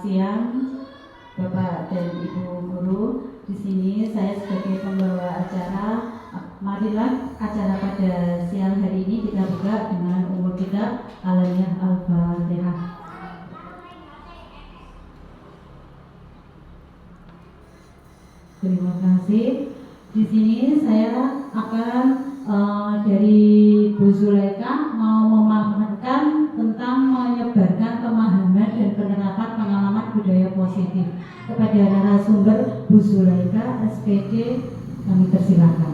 siang Bapak dan Ibu guru. Di sini saya sebagai pembawa acara. Marilah acara pada siang hari ini kita buka dengan umur kita Aliyah Al-Fatihah. Terima kasih. Di sini saya akan dari Bu Zulaika mau memaparkan tentang menyebarkan pemahaman dan penerapan pengalaman budaya positif. Kepada narasumber Bu Zulaika, SPD, kami persilakan.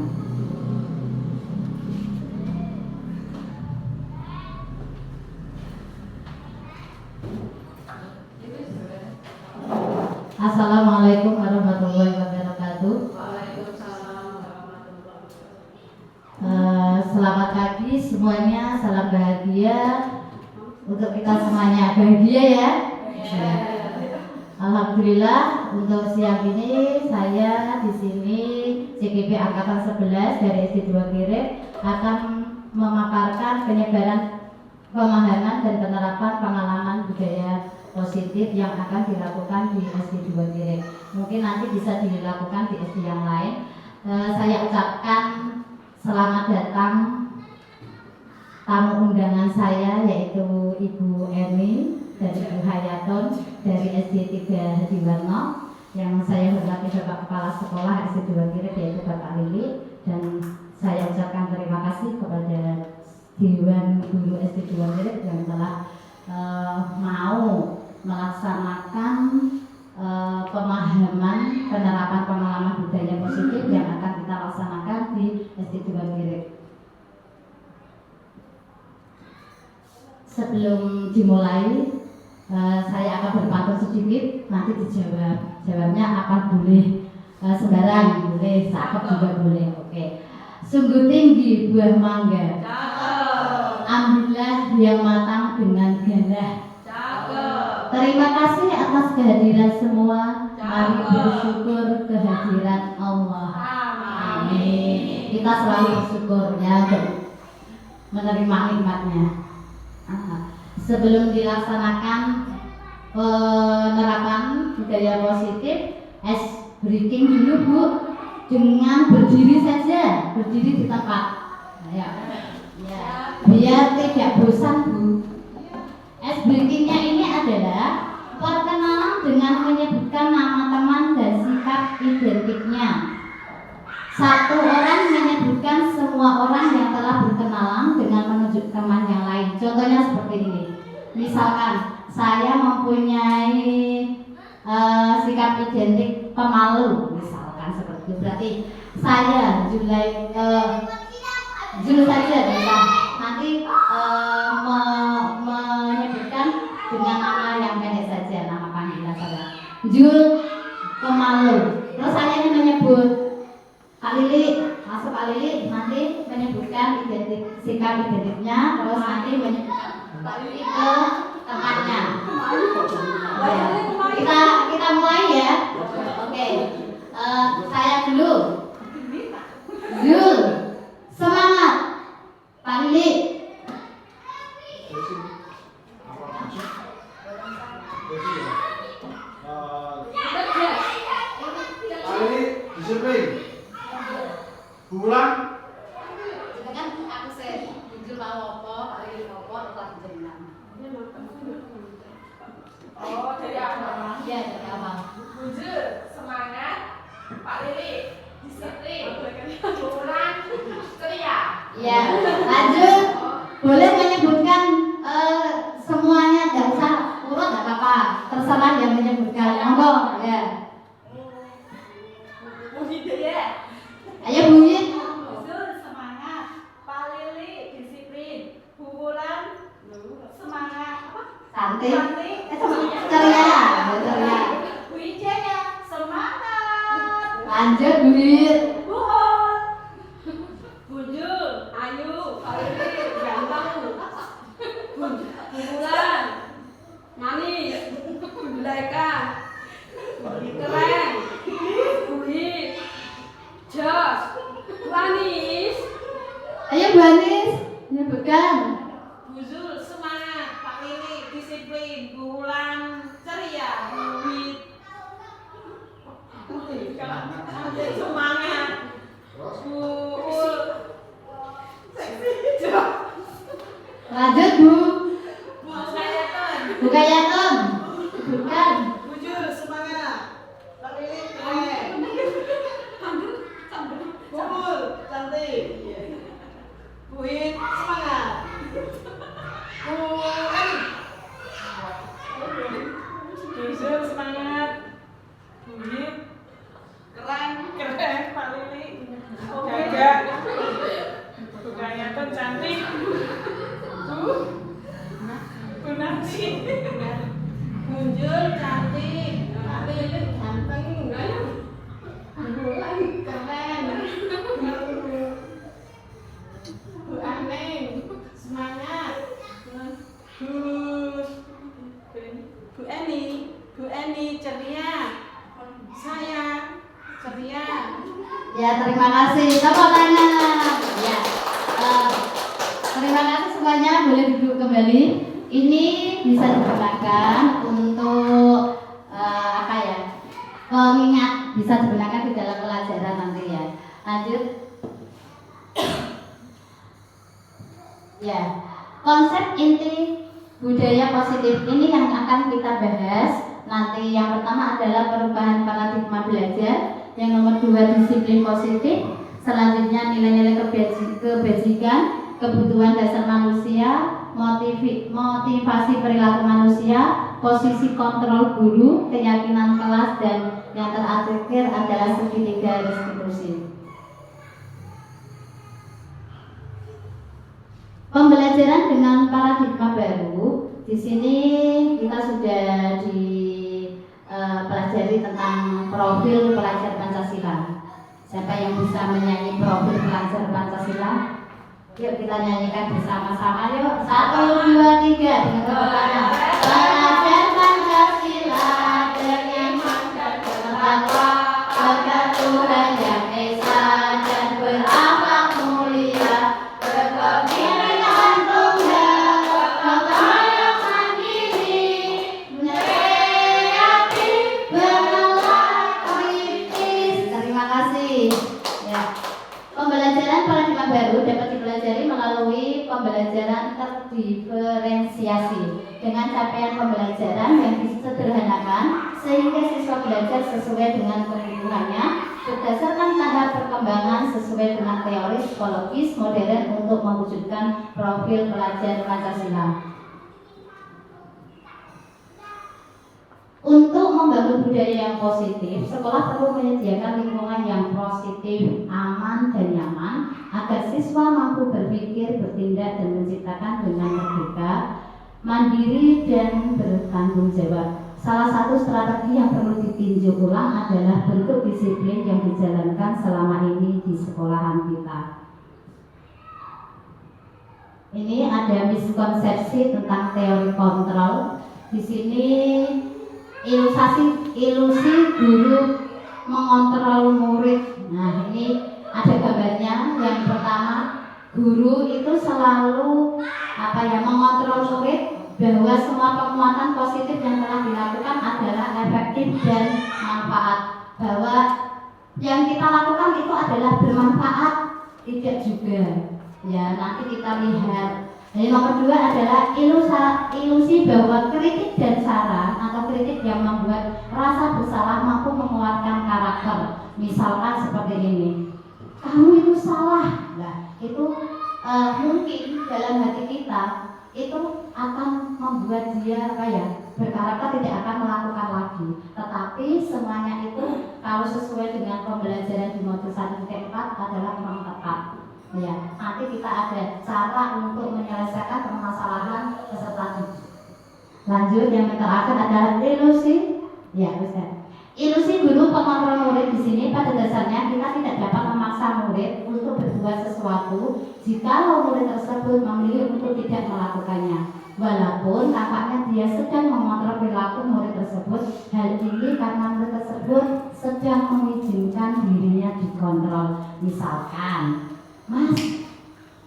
Assalamualaikum warahmatullahi wabarakatuh. Waalaikumsalam warahmatullahi wabarakatuh. Selamat pagi semuanya, salam bahagia untuk kita semuanya. Bahagia ya? Ya. Alhamdulillah untuk siang ini saya di sini CGP Angkatan 11 dari SD 2 Kirik akan memaparkan penyebaran pemahaman dan penerapan pengalaman budaya positif yang akan dilakukan di SD 2 Kirik. Mungkin nanti bisa dilakukan di SD yang lain. Saya ucapkan selamat datang tamu undangan saya yaitu Ibu Emi dan Ibu Hayaton dari SD 3 Hadiwarno, yang saya hormati Bapak Kepala Sekolah SD 2 Kirik yaitu Bapak Lili, dan saya ucapkan terima kasih kepada Dewan Guru SD 2 Kirik yang telah mau melaksanakan pemahaman penerapan pengalaman budaya positif yang akan kita laksanakan di SD 2 Kirik. Sebelum dimulai, saya akan berpantun sedikit, nanti dijawab. Jawabnya apa boleh sembarang, boleh cakep juga boleh. Oke. Sungguh tinggi buah mangga, ambillah yang matang dengan galah. Terima kasih atas kehadiran semua. Mari bersyukur kehadiran Allah. Amin. Kita selalu bersyukur ya untuk menerima nikmatnya. Sebelum dilaksanakan penerapan budaya positif, ice breaking dulu Bu, dengan berdiri saja, berdiri di tempat. Ya. Biar tidak bosan Bu. Ice breakingnya ini adalah perkenalan dengan menyebutkan nama teman dan sikap identiknya. Satu orang menyebutkan semua orang yang telah berkenalan dengan menunjuk teman yang lain. Contohnya seperti ini. Misalkan saya mempunyai sikap identik pemalu, misalkan seperti itu. Berarti saya Jul saja bisa. Nanti menyebutkan dengan nama yang pendek saja, nama panggilan saya. Jul pemalu. Terus saya ini menyebut Pak Lili, masuk Pak Lili, nanti menyebutkan sikap identiknya, terus nanti menyebutkan Pak Lili ke tempatnya. Ya. Kita mulai ya. Oke. Saya dulu. Jul, semangat. Pak Lili. Pak Lili disiplin. Bulan. Itu kan aku saya jujur mau apa, Pak Lili mau apa, telah dijadikan. Oh, dari awal. Iya, dari awal. Jujur, semangat. Pak Lili, disiplin. Bulan, ceria. Iya, lanjut. Boleh menyebutkan semuanya, nggak usah urut, nggak apa-apa. Terserah yang menyebutkan. Monggo, ya. Budaya. Ayo Bu Yin. Jujur, semangat. Pak Lili, disiplin. Bulan, semangat. Apa? Cantik. Cantik. Ceria. Ceria. Wijaya, semangat. Lanjut Bu Yin. Buhon. Bunjul, ayu, Pak Lili, ganteng. Bulan, manis. Bulaika, keren. Buhit, jos, manis. Ayo Bu Anis, menyebutkan. Buzul, semangat. Pak Lili, disiplin. Bulan, ceria. Lanjut Bu. Bukayaton. Bukayaton. Bukan. Bujur semangat. Bang Lili keren. Bubul cantik. Buin semangat. Buen. Bujur semangat. Buin Keren. keren Pak Lili. Gagah. Bukayaton cantik. Bu Nancy. Bujur cantik. Pak Lili ganteng. Bulan keren. Bu Aneng semangat. Bu Eni ceria. Saya ceria. Ya, terima kasih. Tepuk tangan. Ya. Terima kasih semuanya. Boleh duduk kembali. Ini bisa digunakan untuk apa ya? Pengingat, bisa digunakan di dalam pelajaran nanti ya. Lanjut. Ya. Konsep inti budaya positif ini yang akan kita bahas nanti. Yang pertama adalah perubahan paradigma belajar, yang nomor 2 disiplin positif, selanjutnya nilai-nilai kebajikan, kebutuhan dasar manusia, motivasi perilaku manusia, posisi kontrol guru, keyakinan kelas, dan yang terakhir adalah segitiga restitusi. Pembelajaran dengan paradigma baru. Di sini kita sudah dipelajari tentang profil pelajar Pancasila. Siapa yang bisa menyanyi profil pelajar Pancasila? Yuk kita nyanyikan bersama-sama yuk. 1, 2, 3 dengan tepuk tangan. Pelajar Pancasila beriman dan bertakwa pada Tuhan yang Esa dan berakhlak mulia, berkegiatan tunggal, berkarya mandiri, kreatif, bernilai kritis. Terima kasih. Ya. Pembelajaran paradigma baru dapat dipelajari melalui pembelajaran terdiferensiasi dengan capaian pembelajaran yang disederhanakan sehingga siswa belajar sesuai dengan kebutuhannya berdasarkan tahap perkembangan sesuai dengan teori psikologis modern untuk mewujudkan profil pelajar Pancasila. Untuk membangun budaya yang positif, sekolah perlu menyediakan lingkungan yang positif, aman, dan nyaman agar siswa mampu berpikir, bertindak, dan menciptakan dengan merdeka, mandiri, dan bertanggung jawab. Salah satu strategi yang perlu ditinjau ulang adalah bentuk disiplin yang dijalankan selama ini di sekolahan kita. Ini ada miskonsepsi tentang teori kontrol. Di sini ilusi guru mengontrol murid. Nah, ini ada gambarnya. Yang pertama, guru itu selalu mengontrol murid bahwa semua penguatan positif yang telah dilakukan adalah efektif dan manfaat. Bahwa yang kita lakukan itu adalah bermanfaat, tidak juga. Ya, nanti kita lihat. Yang nomor 2 adalah ilusi bahwa kritik dan saran atau kritik yang membuat rasa bersalah mampu menguatkan karakter. Misalkan seperti ini, kamu itu salah. Nah, itu mungkin dalam hati kita itu akan membuat dia berkarakter tidak akan melakukan lagi. Tetapi semuanya itu kalau sesuai dengan pembelajaran di modul 1.4 adalah memang tepat. Ya, nanti kita ada cara untuk menyelesaikan permasalahan peserta didik. Lanjut, yang terakhir adalah ilusi. Ya, Ustaz. Ilusi guru pengontrol murid di sini pada dasarnya kita tidak dapat memaksa murid untuk berbuat sesuatu jika murid tersebut memilih untuk tidak melakukannya. Walaupun tampaknya dia sedang mengontrol perilaku murid tersebut, hal ini karena murid tersebut sedang mengizinkan dirinya dikontrol. Misalkan, Mas,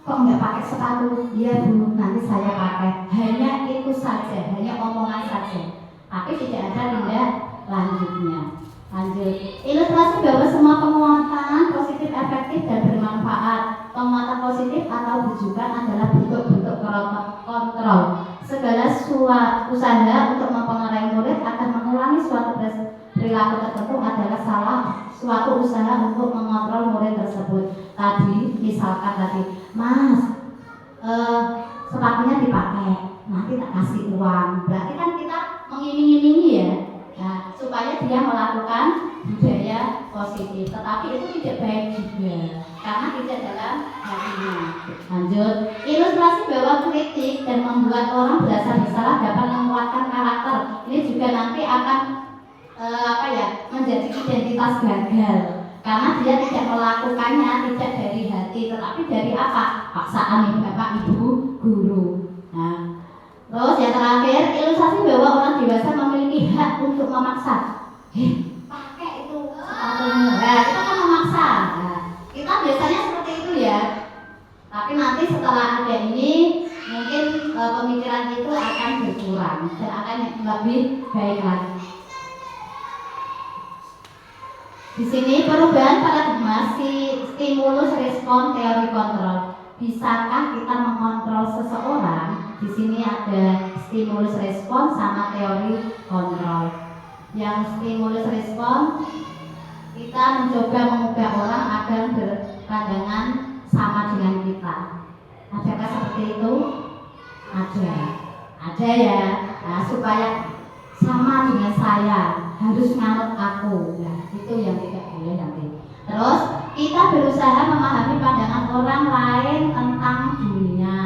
kok nggak pakai sepatu? Iya Bu, nanti saya pakai. Hanya itu saja, hanya omongan saja. Tapi tidak ada tindak lanjutnya. Lanjut. Ilustrasi bahwa semua penguatan positif efektif dan bermanfaat. Penguatan positif atau bujukan adalah bentuk-bentuk kontrol. Segala usaha untuk mempengaruhi murid akan mengulangi suatu perilaku tertentu adalah salah suatu usaha untuk mengontrol murid tersebut. Tadi, misalkan tadi, Mas, sepatunya dipakai, nanti tak kasih uang. Berarti kan kita mengiming-imingi ya, nah, supaya dia melakukan budaya positif. Tetapi itu tidak baik juga, karena tidak dalam hatinya. Lanjut, ilustrasi bahwa kritik dan membuat orang berasa bersalah dapat menguatkan karakter. Ini juga nanti akan menjadi identitas gagal, karena dia tidak melakukannya tidak dari hati, tetapi dari apa? Paksaan bapak ibu guru. Nah, terus yang terakhir, ilustrasi bahwa orang dewasa memiliki hak untuk memaksa. Pakai itu sepatumu. Nah, kita kan memaksa. Nah, kita biasanya seperti itu ya. Tapi nanti setelah ada ini, mungkin pemikiran itu akan berkurang dan akan lebih baik lagi. Di sini perubahan paradigma stimulus respon teori kontrol. Bisakah kita mengontrol seseorang? Di sini ada stimulus respon sama teori kontrol. Yang stimulus respon, kita mencoba mengubah orang agar berpandangan sama dengan kita. Adakah seperti itu? Ada ya. Nah, supaya sama dengan saya, harus nganut aku. Nah, itu yang tidak boleh nanti. Terus kita berusaha memahami pandangan orang lain tentang dunia.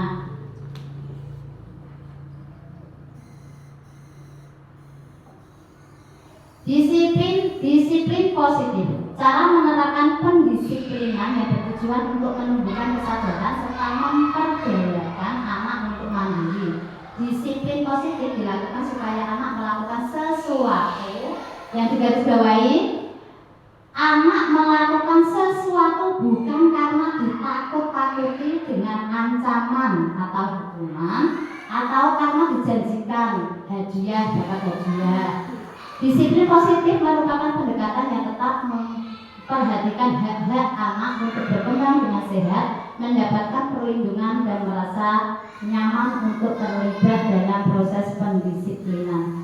Disiplin positif. Cara menerapkan pendisiplinan yang bertujuan untuk menumbuhkan kesadaran serta memperdayakan anak untuk mandiri. Disiplin positif dilakukan supaya anak melakukan sesuatu yang digarisbawahi. Anak melakukan sesuatu bukan karena ditakut-takuti dengan ancaman atau hukuman, atau karena dijanjikan dapat hadiah. Disiplin positif merupakan pendekatan yang tetap memperhatikan hak-hak anak untuk berkembang dengan sehat, mendapatkan perlindungan dan merasa nyaman untuk terlibat dalam proses pendisiplinan.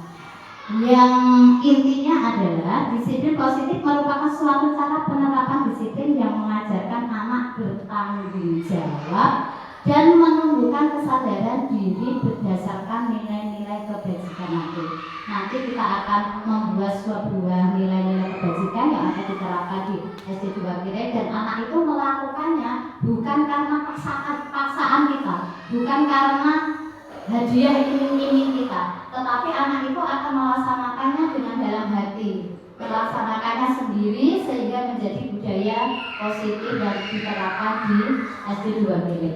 Yang intinya adalah disiplin positif merupakan suatu cara penerapan disiplin yang mengajarkan anak bertanggung jawab dan menumbuhkan kesadaran diri berdasarkan nilai-nilai kebajikan nanti. Nanti kita akan membuat sebuah nilai-nilai kebajikan yang akan diterapkan di SD 2 Kire, dan anak itu melakukannya bukan karena paksaan kita, bukan karena hadiah iming-iming kita, tetapi anak itu akan melaksanakannya dengan dalam hati, melaksanakannya sendiri sehingga menjadi budaya positif yang diterapkan di SD 2 Kire.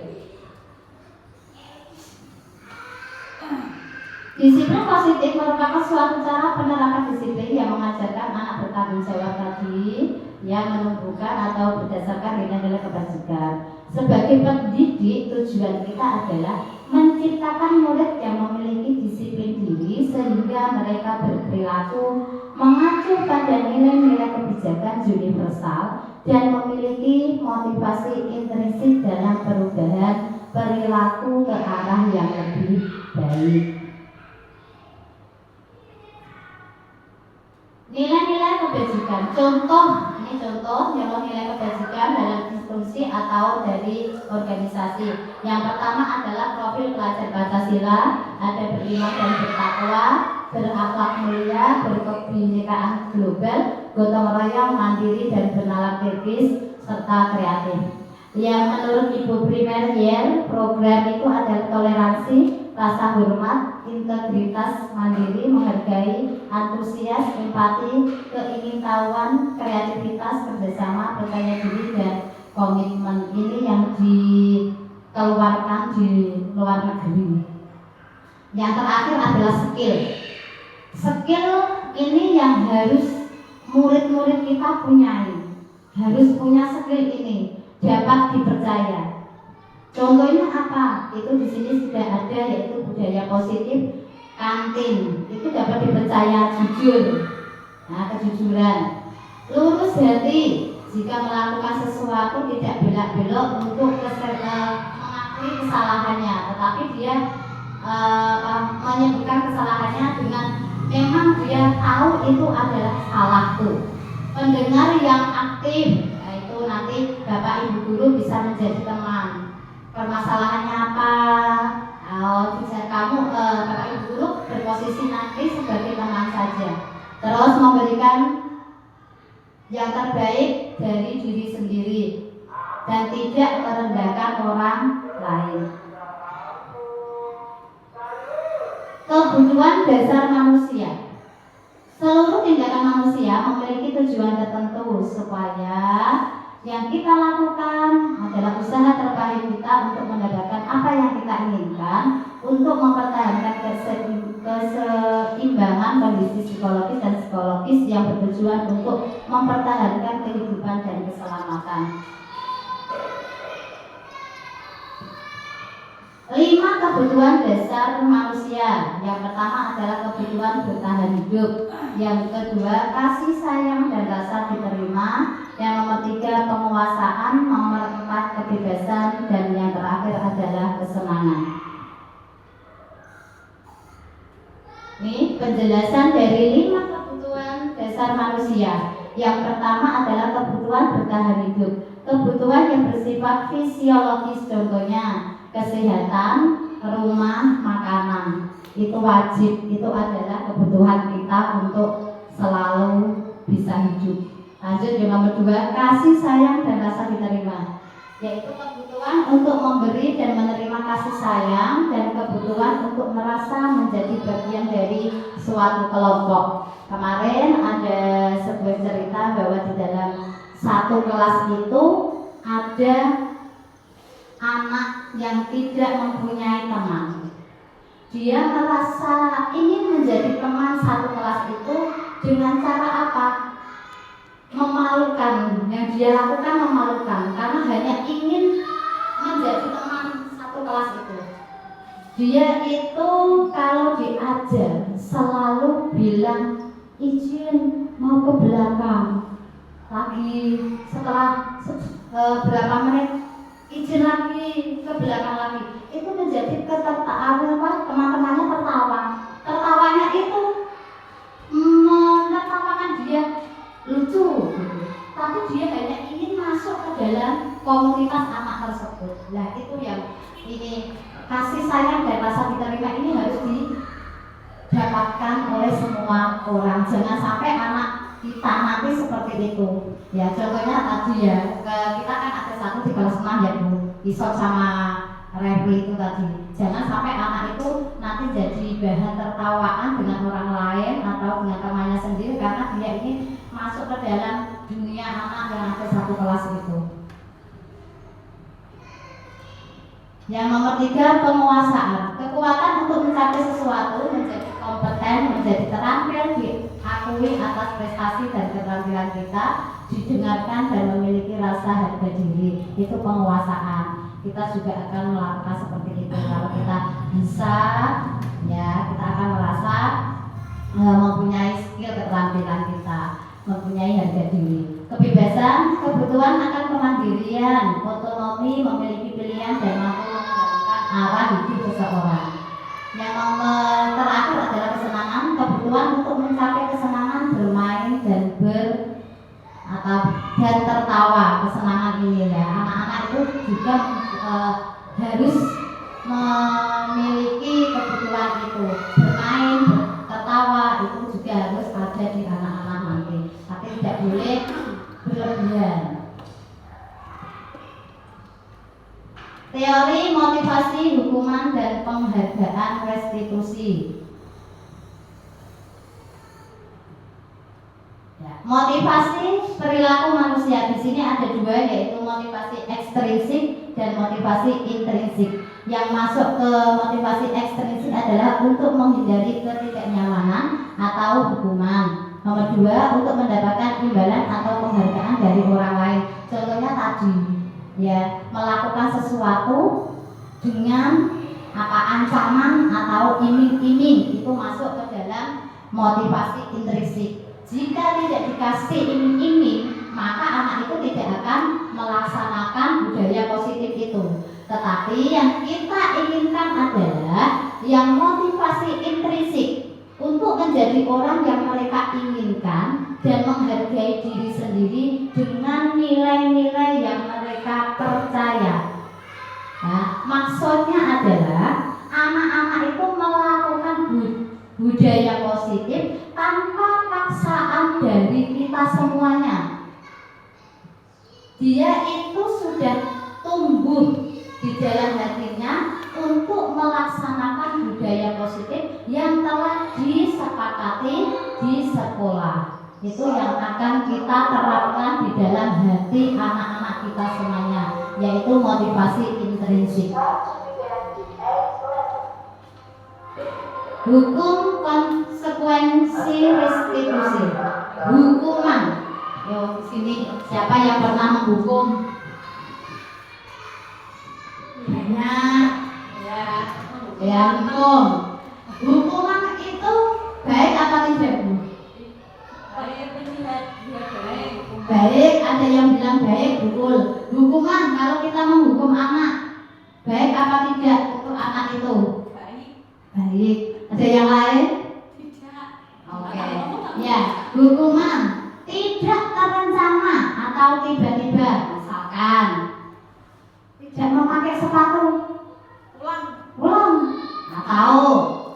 Disiplin positif merupakan suatu cara penerapan disiplin yang mengajarkan anak bertanggung jawab tadi, yang menumbuhkan atau berdasarkan nilai-nilai kebajikan. Sebagai pendidik, tujuan kita adalah menciptakan murid yang memiliki disiplin diri sehingga mereka berperilaku mengacu pada nilai-nilai kebijakan universal dan memiliki motivasi intrinsik dalam perubahan perilaku ke arah yang lebih baik. Nilai-nilai kebajikan. Ini contoh nilai kebajikan dalam instruksi atau dari organisasi. Yang pertama adalah profil pelajar Pancasila, ada beriman dan bertakwa, berakhlak mulia, berkebinekaan global, gotong royong, mandiri dan bernalar kritis serta kreatif. Yang menurut Ibu Primer Yer, program itu adalah toleransi, rasa hormat, integritas, mandiri, menghargai, antusias, empati, keingintahuan, kreativitas, kerjasama, percaya diri, dan komitmen. Ini yang dikeluarkan di luar negeri. Yang terakhir adalah skill. Skill ini yang harus murid-murid kita punyai. Harus punya skill ini, dapat dipercaya. Contohnya apa? Itu di sini sudah ada, yaitu budaya positif kantin. Itu dapat dipercaya, jujur. Nah, kejujuran. Lurus hati. Jika melakukan sesuatu tidak belak-belok untuk mengakui mengakui kesalahannya, tetapi dia menyebutkan kesalahannya dengan memang dia tahu itu adalah salahku. Pendengar yang aktif, yaitu nanti Bapak Ibu guru bisa menjadi teman. Permasalahannya apa? Bisa kamu Bapak Ibu guru berposisi nanti sebagai teman saja. Terus memberikan yang terbaik dari diri sendiri dan tidak merendahkan orang lain. Kebutuhan dasar manusia. Seluruh tindakan manusia memiliki tujuan tertentu supaya yang kita lakukan adalah usaha terbaik kita untuk mendapatkan apa yang kita inginkan, untuk mempertahankan keseimbangan kondisi psikologis dan psikologis yang bertujuan untuk mempertahankan kehidupan dan keselamatan. 5 kebutuhan dasar manusia. Yang pertama adalah kebutuhan bertahan hidup. Yang kedua, kasih sayang dan rasa diterima. Yang nomor 3, penguasaan. Nomor 4, kebebasan. Dan yang terakhir adalah kesenangan. Ini penjelasan dari 5 kebutuhan dasar manusia. Yang pertama adalah kebutuhan bertahan hidup. Kebutuhan yang bersifat fisiologis, contohnya kesehatan, rumah, makanan. Itu wajib, itu adalah kebutuhan kita untuk selalu bisa hidup. Lanjut yang nomor 2, kasih sayang dan rasa diterima, yaitu kebutuhan untuk memberi dan menerima kasih sayang dan kebutuhan untuk merasa menjadi bagian dari suatu kelompok. Kemarin ada sebuah cerita bahwa di dalam satu kelas itu ada anak yang tidak mempunyai teman. Dia merasa ingin menjadi teman satu kelas itu dengan cara apa? Memalukan. Yang dia lakukan memalukan karena hanya ingin menjadi teman satu kelas itu. Dia itu kalau diajar selalu bilang izin mau ke belakang. Lagi setelah berapa menit izin lagi ke belakang lagi. Itu menjadi teman-temannya tertawa. Tertawanya itu menertawakan dia lucu gitu. Tapi dia hanya ingin masuk ke dalam komunitas anak tersebut. Nah itu yang ini kasih sayang dan rasa diterima ini harus didapatkan oleh semua orang. Jangan sampai anak kita nanti seperti itu. Ya contohnya tadi ya, kita kan ada satu di kelas 6 ya Bu, Isok sama Refli itu tadi. Jangan sampai anak itu nanti jadi bahan tertawaan dengan orang lain atau dengan temannya sendiri karena dia ini masuk ke dalam dunia anak yang ada satu kelas itu. Yang nomor 3, penguasaan. Kekuatan untuk mencapai sesuatu, menjadi kompeten, menjadi terampil, diakui atas prestasi dan keterampilan kita, didengarkan dan memiliki rasa harga diri. Itu penguasaan. Kita juga akan melakukan seperti itu. Kalau kita bisa, ya kita akan merasa mempunyai skill keterampilan kita, mempunyai harga diri. Kebebasan, kebutuhan akan kemandirian, otonomi, memiliki pilihan dan mampu menentukan arah hidup seseorang. Yang nomor terakhir adalah kesenangan, kebutuhan untuk mencapai kesenangan, bermain dan dan tertawa. Kesenangan ini ya, anak-anak itu juga harus memiliki kebutuhan itu, bermain, tertawa itu juga harus ada di anak-anak nanti, tapi tidak boleh berlebihan. Teori motivasi, hukuman dan penghargaan restitusi. Motivasi perilaku manusia di sini ada 2, yaitu motivasi ekstrinsik dan motivasi intrinsik. Yang masuk ke motivasi ekstrinsik adalah untuk menghindari ketidaknyamanan atau hukuman. Nomor 2, untuk mendapatkan imbalan atau penghargaan dari orang lain. Contohnya tadi, ya melakukan sesuatu dengan ancaman atau iming-iming, itu masuk ke dalam motivasi intrinsik. Jika tidak dikasih iming-iming, maka anak itu tidak akan melaksanakan budaya positif itu. Tetapi yang kita inginkan adalah yang motivasi intrinsik untuk menjadi orang yang mereka inginkan dan menghargai diri sendiri dengan nilai-nilai yang mereka percaya. Nah, maksudnya adalah anak-anak itu melakukan budaya positif tanpa paksaan dari kita semuanya. Dia itu sudah tumbuh di dalam hatinya untuk melaksanakan budaya positif yang telah disepakati di sekolah. Itu yang akan kita terapkan di dalam hati anak-anak kita semuanya, yaitu motivasi intrinsik. Hukum konsekuensi restitusi. Hukuman. Yo, di sini siapa yang pernah menghukum? Banyak. Ya, hukum. Hukuman itu baik apa tidak, Bu? Baik, ada yang bilang baik, betul. Hukuman kalau kita menghukum anak, baik apa tidak untuk anak itu? Baik. Ada yang lain? Tidak. Oke. Ya, hukuman tidak terencana atau tiba-tiba, misalkan tidak memakai sepatu, pulang, atau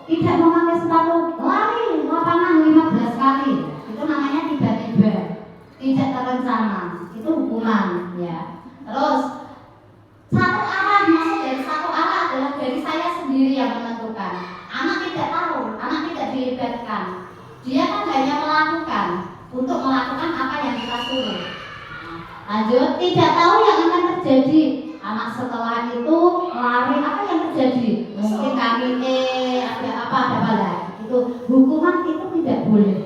tidak memakai sepatu, lari lapangan 15 kali. Itu namanya tiba-tiba, tidak terencana. Itu hukuman, ya. Terus satu arah, maksud dari satu arah adalah dari saya sendiri yang menentukan. Anak tidak tahu, anak tidak dilibatkan. Dia kan hanya melakukan untuk melakukan apa yang kita suruh. Lanjut, tidak tahu yang akan terjadi. Anak setelah itu lari, apa yang terjadi? Mungkin kakinya ada apa lagi. Itu hukuman itu tidak boleh.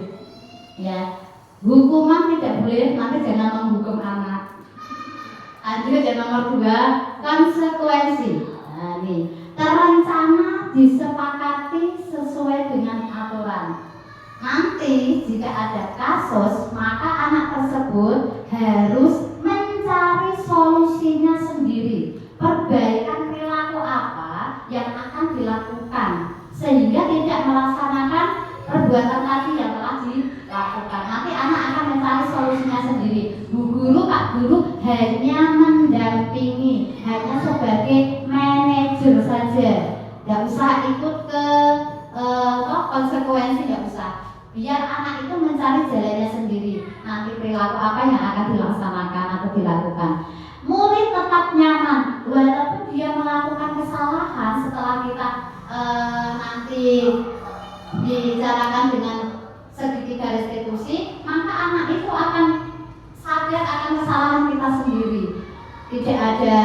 Ya, hukuman tidak boleh. Nanti jangan menghukum anak. Lanjut yang nomor 2, konsekuensi. Nah, ini terencana disepakati sesuai dengan aturan. Nanti jika ada kasus, maka anak tersebut harus mencari solusinya sendiri. Perbaikan perilaku apa yang akan dilakukan sehingga tidak melaksanakan perbuatan tadi yang telah dilakukan. Nanti anak akan mencari solusinya sendiri. Bu guru, Pak guru hanya mendampingi, hanya sebagai manajer saja. Tidak usah ikut ke konsekuensi, tidak usah. Biar anak itu mencari jalannya sendiri. Nanti perilaku apa yang akan dilaksanakan atau dilakukan. Murid tetap nyaman walaupun dia melakukan kesalahan. Setelah kita nanti bicarakan dengan segitiga restitusi, maka anak itu akan sadar akan kesalahan kita sendiri. Tidak ada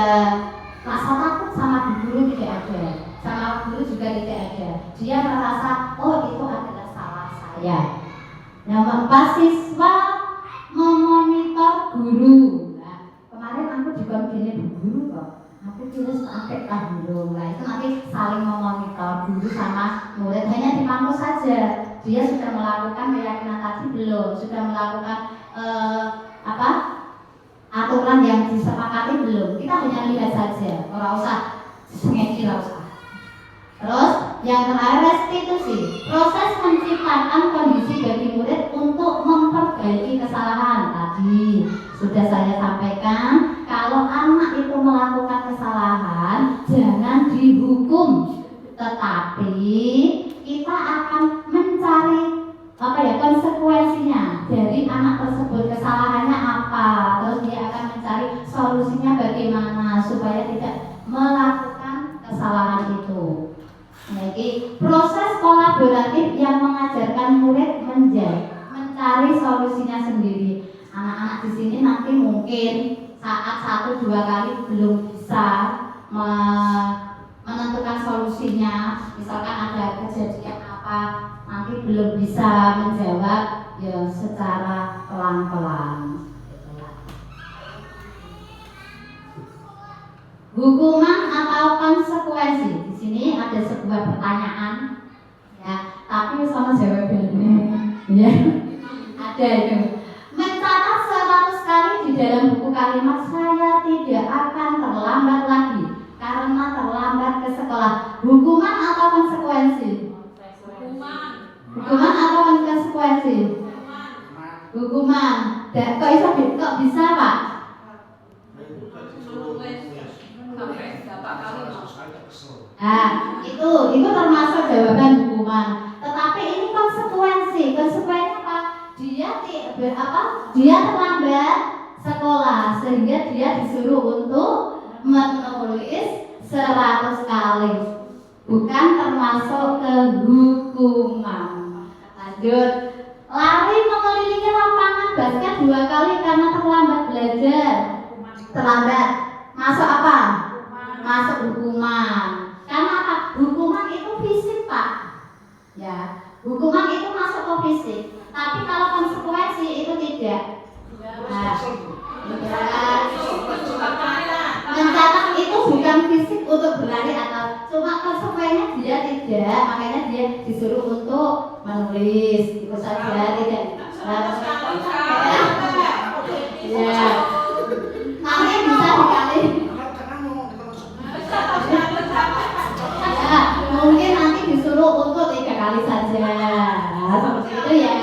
rasa takut sama guru, tidak ada. Sama guru juga tidak ada. Dia merasa, oh itu adalah salah saya. Yang 4, siswa memonitor guru. Nah, kemarin aku juga begini Bu guru kok. Aku tulis pakai guru. Nah, itu nanti saling memonitor guru sama murid. Hanya dipantau saja. Dia sudah melakukan keyakinan tadi belum? Sudah melakukan aturan yang disepakati belum? Kita hanya lihat saja. Ora usah ngeki, ora usah. Terus yang terakhir restitusi, proses menciptakan kondisi bagi murid untuk memperbaiki kesalahan. Tadi sudah saya sampaikan, kalau anak itu melakukan kesalahan jangan dihukum, tetapi kita akan mencari konsekuensinya dari anak tersebut, kesalahannya apa, terus dia akan mencari solusinya bagaimana supaya tidak melakukan kesalahan itu. Jadi proses kolaboratif yang mengajarkan murid mencari solusinya sendiri. Anak-anak di sini nanti mungkin saat 1-2 kali belum bisa menentukan solusinya. Misalkan ada kejadian apa, nanti belum bisa menjawab ya secara pelan-pelan. Hukuman atau konsekuensi. Di sini ada sebuah pertanyaan, ya, tapi sama jawabannya, ya. Ada itu. Mencatat 100 kali di dalam buku kalimat saya tidak akan terlambat lagi karena ke sekolah? Hukuman atau konsekuensi? Hukuman atau konsekuensi? Hukuman. Dan kok bisa Pak? Itu termasuk jawaban hukuman. Tetapi ini konsekuensi. Konsekuensinya apa? Dia terlambat sekolah sehingga dia disuruh untuk menulis 100 kali. Bukan termasuk ke hukuman. Lanjut. Lari mengelilingi lapangan basket 2 kali karena terlambat belajar. Terlambat. Masuk apa? Masuk hukuman. Karena apa? Hukuman itu fisik, Pak. Ya, hukuman itu masuk ke fisik. Tapi kalau konsekuensi itu tidak. Nah, mencatat itu bukan fisik untuk berlari atau cuma konsekuensinya dia tidak, makanya dia disuruh untuk menulis. Itu saja tidak. Ya. Nanti bisa dikali. Ya, mungkin nanti disuruh untuk 3 kali saja. Nah, seperti itu ya.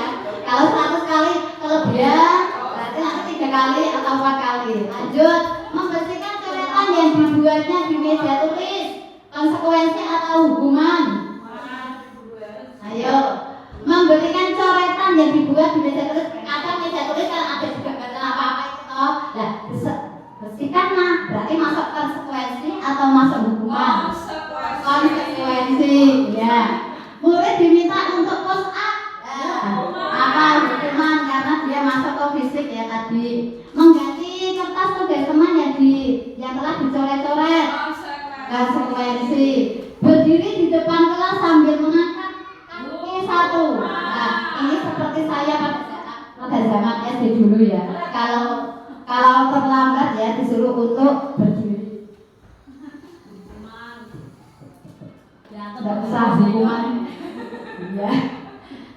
Kalau 100 kali kelebihan, berarti nanti 3 kali atau 4 kali. Lanjut, membersihkan coretan yang dibuatnya di meja tulis. Konsekuensi atau hukuman? Ayo, memberikan coretan yang dibuat di meja tulis. Kadang meja tulis kan ada juga gambaran apa-apa itu. Nah, bersihkan nah, berarti masuk konsekuensi atau masuk hukuman? Konsekuensi, ya. Murid diminta untuk push up. Apa hukuman karena dia masuk ke fisik ya tadi. Mengganti kertas tugas teman yang telah dicoret-coret. Konsekuensi. Berdiri di depan kelas sambil mengangkat kaki 1. Nah, ini seperti saya pada zaman SD dulu ya. Kalau terlambat ya disuruh untuk berdiri. Tidak usah hukuman. Ya.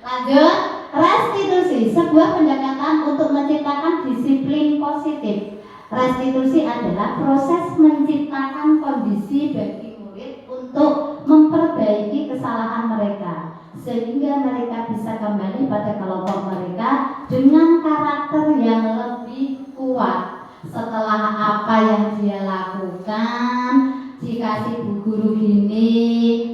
Lanjut, restitusi, sebuah pendekatan untuk menciptakan disiplin positif. Restitusi adalah proses menciptakan kondisi bagi murid untuk memperbaiki kesalahan mereka sehingga mereka bisa kembali pada kelompok mereka dengan karakter yang lebih kuat. Setelah apa yang dia lakukan, dikasih bu guru gini,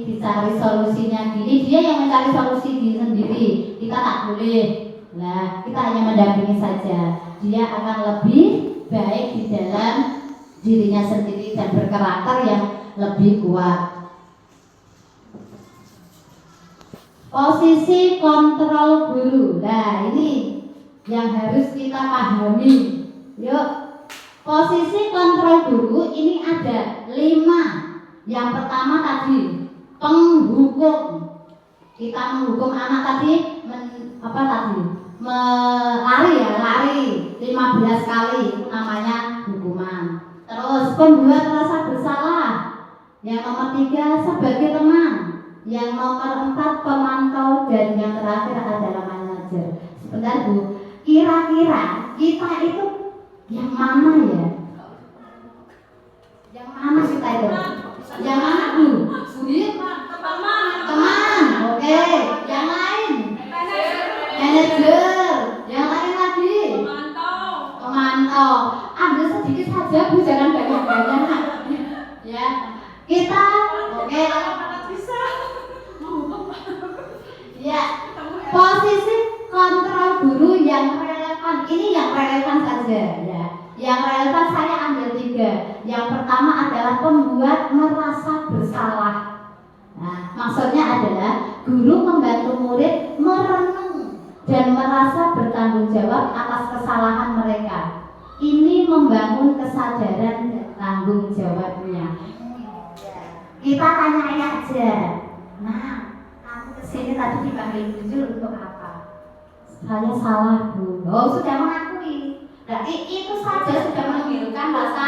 dicari solusinya gini, dia yang mencari solusi diri sendiri. Kita tak boleh. Nah, kita hanya mendampingi saja. Dia akan lebih baik di dalam dirinya sendiri dan berkarakter yang lebih kuat. Posisi kontrol guru. Nah, ini yang harus kita pahami. Yuk. Posisi kontrol guru ini ada 5. Yang pertama tadi penghukum. Kita menghukum anak tadi lari 15 kali, itu namanya hukuman. Terus pembuat rasa bersalah. Yang nomor 3 sebagai teman. Yang nomor 4 pemantau dan yang terakhir adalah manajer. Sebentar Bu, kira-kira kita itu yang mana ya? Yang mana kita itu? Yang mana Bu? Teman. Oke. Yang lain? Manajer. Yang lain lagi? Pemantau. Ambil sedikit saja Bu, jangan banyak-banyak. Ya. Kita oke. Ya. Posisi kontrol guru yang relevan. Ini yang relevan saja ya. Yang relevan saya ambil 3. Yang pertama adalah pembuat merasa bersalah. Nah, maksudnya adalah guru membantu murid merenung dan merasa bertanggung jawab atas kesalahan mereka. Ini membangun kesadaran dan tanggung jawabnya. Kita tanya aja. Nah, kamu kesini tadi dipanggil jujur untuk apa? Saya salah Bu. Oh, sudah mengakui. Berarti itu saja sudah menunjukkan rasa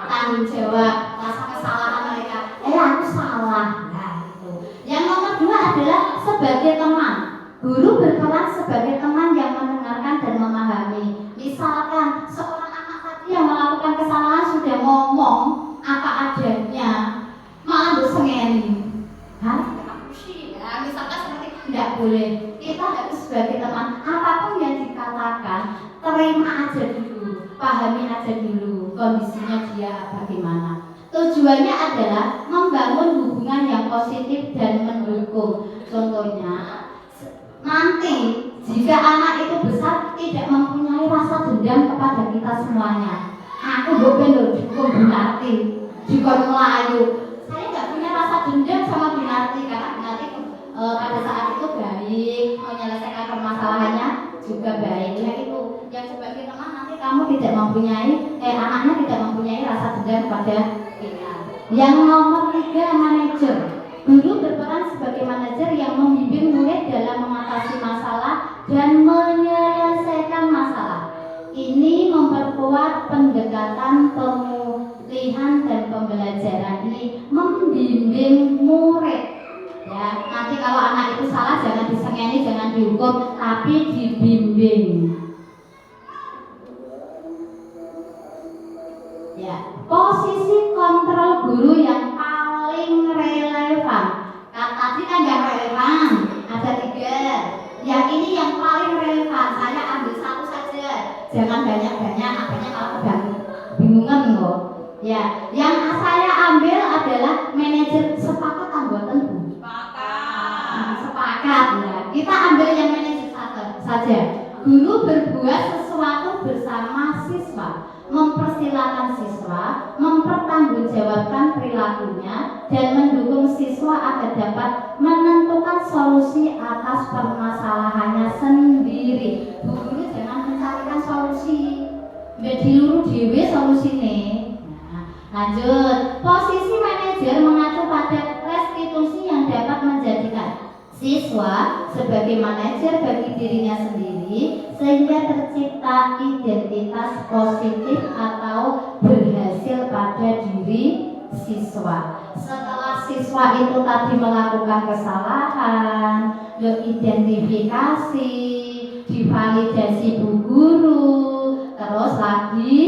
tanggung jawab, rasa kesalahan mereka. Aku salah. Nah, itu. Yang nomor 2 adalah sebagai teman. Guru berperan sebagai teman yang mendengarkan dan memahami. Misalkan seorang anak tadi yang melakukan kesalahan sudah ngomong apa adanya, ya bagaimana? Tujuannya adalah membangun hubungan yang positif dan mendukung. Contohnya, nanti jika anak itu besar tidak mempunyai rasa dendam kepada kita semuanya. Aku bukan loh, dukung Bu Narti, dukung Melayu. Saya nggak punya rasa dendam sama Bu Narti karena Bu Narti pada saat itu baik, menyelesaikan permasalahannya juga baik. Ya itu yang sebagai teman nanti kamu tidak mempunyai, anaknya tidak mempunyai rasa dendam kepada kita. Yang nomor 3, manajer. Guru berperan sebagai manajer yang membimbing murid dalam mengatasi masalah dan menyelesaikan masalah. Ini memperkuat pendekatan pemulihan dan pembelajaran. Ini membimbing murid. Ya, nanti kalau anak itu salah jangan disengeni, jangan dihukum, tapi dibimbing. Ya, posisi kontrol guru yang paling relevan. Tadi kan yang relevan ada 3. Yang ini yang paling relevan. Saya ambil satu saja. Jangan banyak-banyak, makanya kalau bingungan kok. Ya, yang saya ambil adalah manajer. Sepakat anggota Bu? Sepakat ya. Kita ambil yang manajer saja. Guru berbuat sesuatu bersama siswa, mempersilahkan siswa, mempertanggungjawabkan perilakunya, dan mendukung siswa agar dapat menentukan solusi atas permasalahannya sendiri. Bu guru jangan mencarikan solusi, diluru dewe solusinya. Nah, lanjut. Posisi manajer mengacu pada restitusi yang dapat menjadikan siswa sebagai manajer bagi dirinya sendiri sehingga tercipta identitas positif atau berhasil pada diri siswa. Setelah siswa itu tadi melakukan kesalahan, diidentifikasi, divalidasi bu guru, terus lagi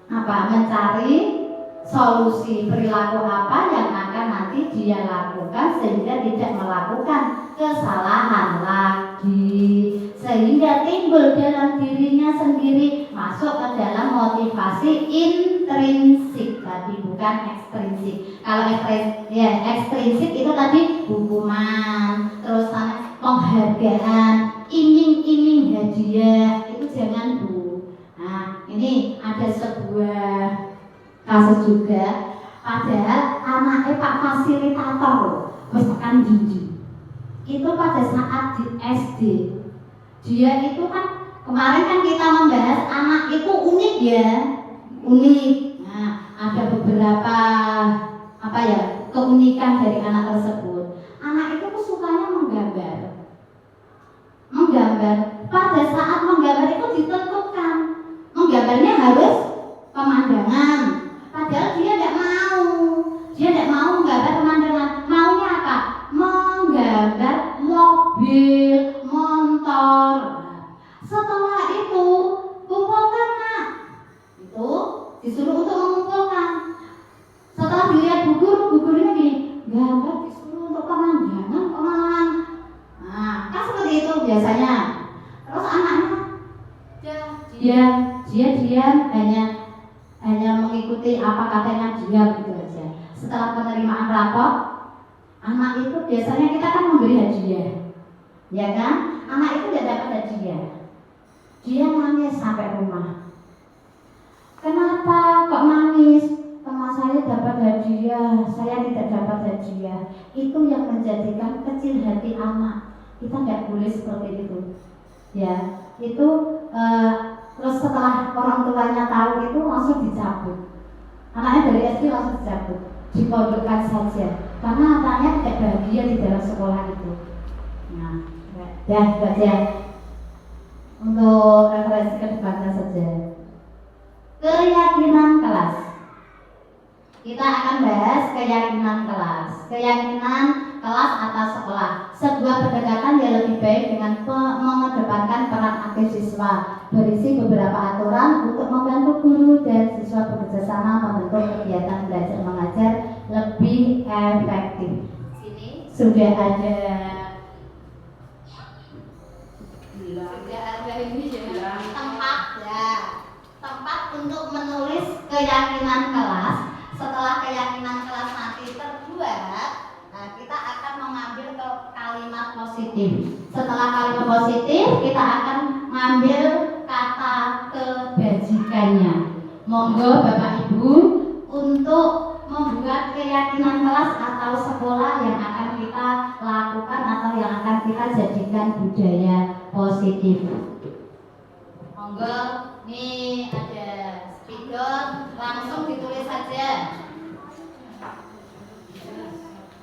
mencari solusi perilaku apa yang akan nanti dia lakukan sehingga tidak melakukan kesalahan lagi, sehingga timbul dalam dirinya sendiri, masuk ke dalam motivasi intrinsik tadi, bukan ekstrinsik. Kalau ekstrinsik itu tadi hukuman, terus penghargaan, iming-iming hadiah, itu jangan Bu. Nah, ini ada sebuah kasus juga, padahal anaknya Pak Fasilitator wis tekan dindi. Itu pada saat di SD. Dia itu kan kemarin kan kita membahas anak itu unik ya, unik. Nah, ada beberapa keunikan dari anak tersebut. Anak itu sukanya menggambar. Pada saat menggambar itu ditentukan, menggambarnya harus pemandangan. Padahal dia tidak mau menggambar pemandangan. Maunya apa? Menggambar mobil, motor. Setelah itu kumpulkan nak. Itu disuruh untuk mengumpulkan. Setelah dilihat bu gurunya gini, gambar disuruh untuk pemandangan. Nah, kan seperti itu biasanya. Terus anaknya diam hanya mengikuti apa katanya dia gitu aja. Setelah penerimaan rapor, anak itu biasanya kita kan memberi hadiah, ya kan? Anak itu tidak dapat hadiah, dia nangis sampai rumah. Kenapa kok nangis? Teman saya dapat hadiah, saya tidak dapat hadiah. Itu yang menjadikan kecil hati anak. Kita tidak boleh seperti itu, ya. Itu terus setelah orang tuanya tahu itu langsung dicabut. Anaknya dari SD langsung dicabut, dipondokkan saja karena anaknya tidak bahagia di dalam sekolah itu. Nah, baca untuk referensi ke depannya saja. Keyakinan kelas. Kita akan bahas keyakinan kelas. Keyakinan kelas atas sekolah. Sebuah pendekatan yang lebih baik dengan mengedepankan peran aktif siswa, berisi beberapa aturan untuk membantu guru dan siswa bekerjasama membentuk kegiatan belajar mengajar lebih efektif. Sini sudah ada ini ya, tempat untuk menulis keyakinan kelas. Setelah keyakinan kelas nanti terbuat, nah, kita akan mengambil ke kalimat positif. Setelah kalimat positif, kita akan mengambil kata kebajikannya. Monggo Bapak Ibu untuk membuat keyakinan kelas atau sekolah yang akan kita lakukan atau yang akan kita jadikan budaya positif. Monggo, nih ada spidol, langsung ditulis saja.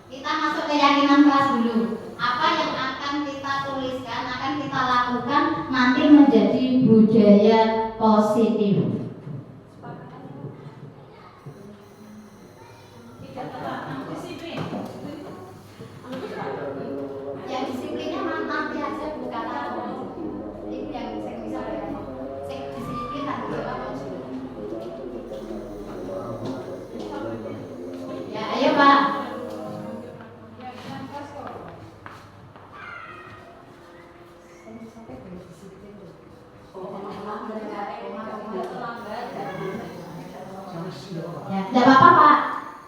Kita masuk keyakinan kelas dulu. Apa yang akan kita tuliskan, akan kita lakukan nanti menjadi budaya positif. Yang disiplinnya nanti aja bukan aku. Ini yang saya bisa ya. Saya disiplin tak bisa apa. Ya, ayo Pak. Ya, tidak apa-apa Pak.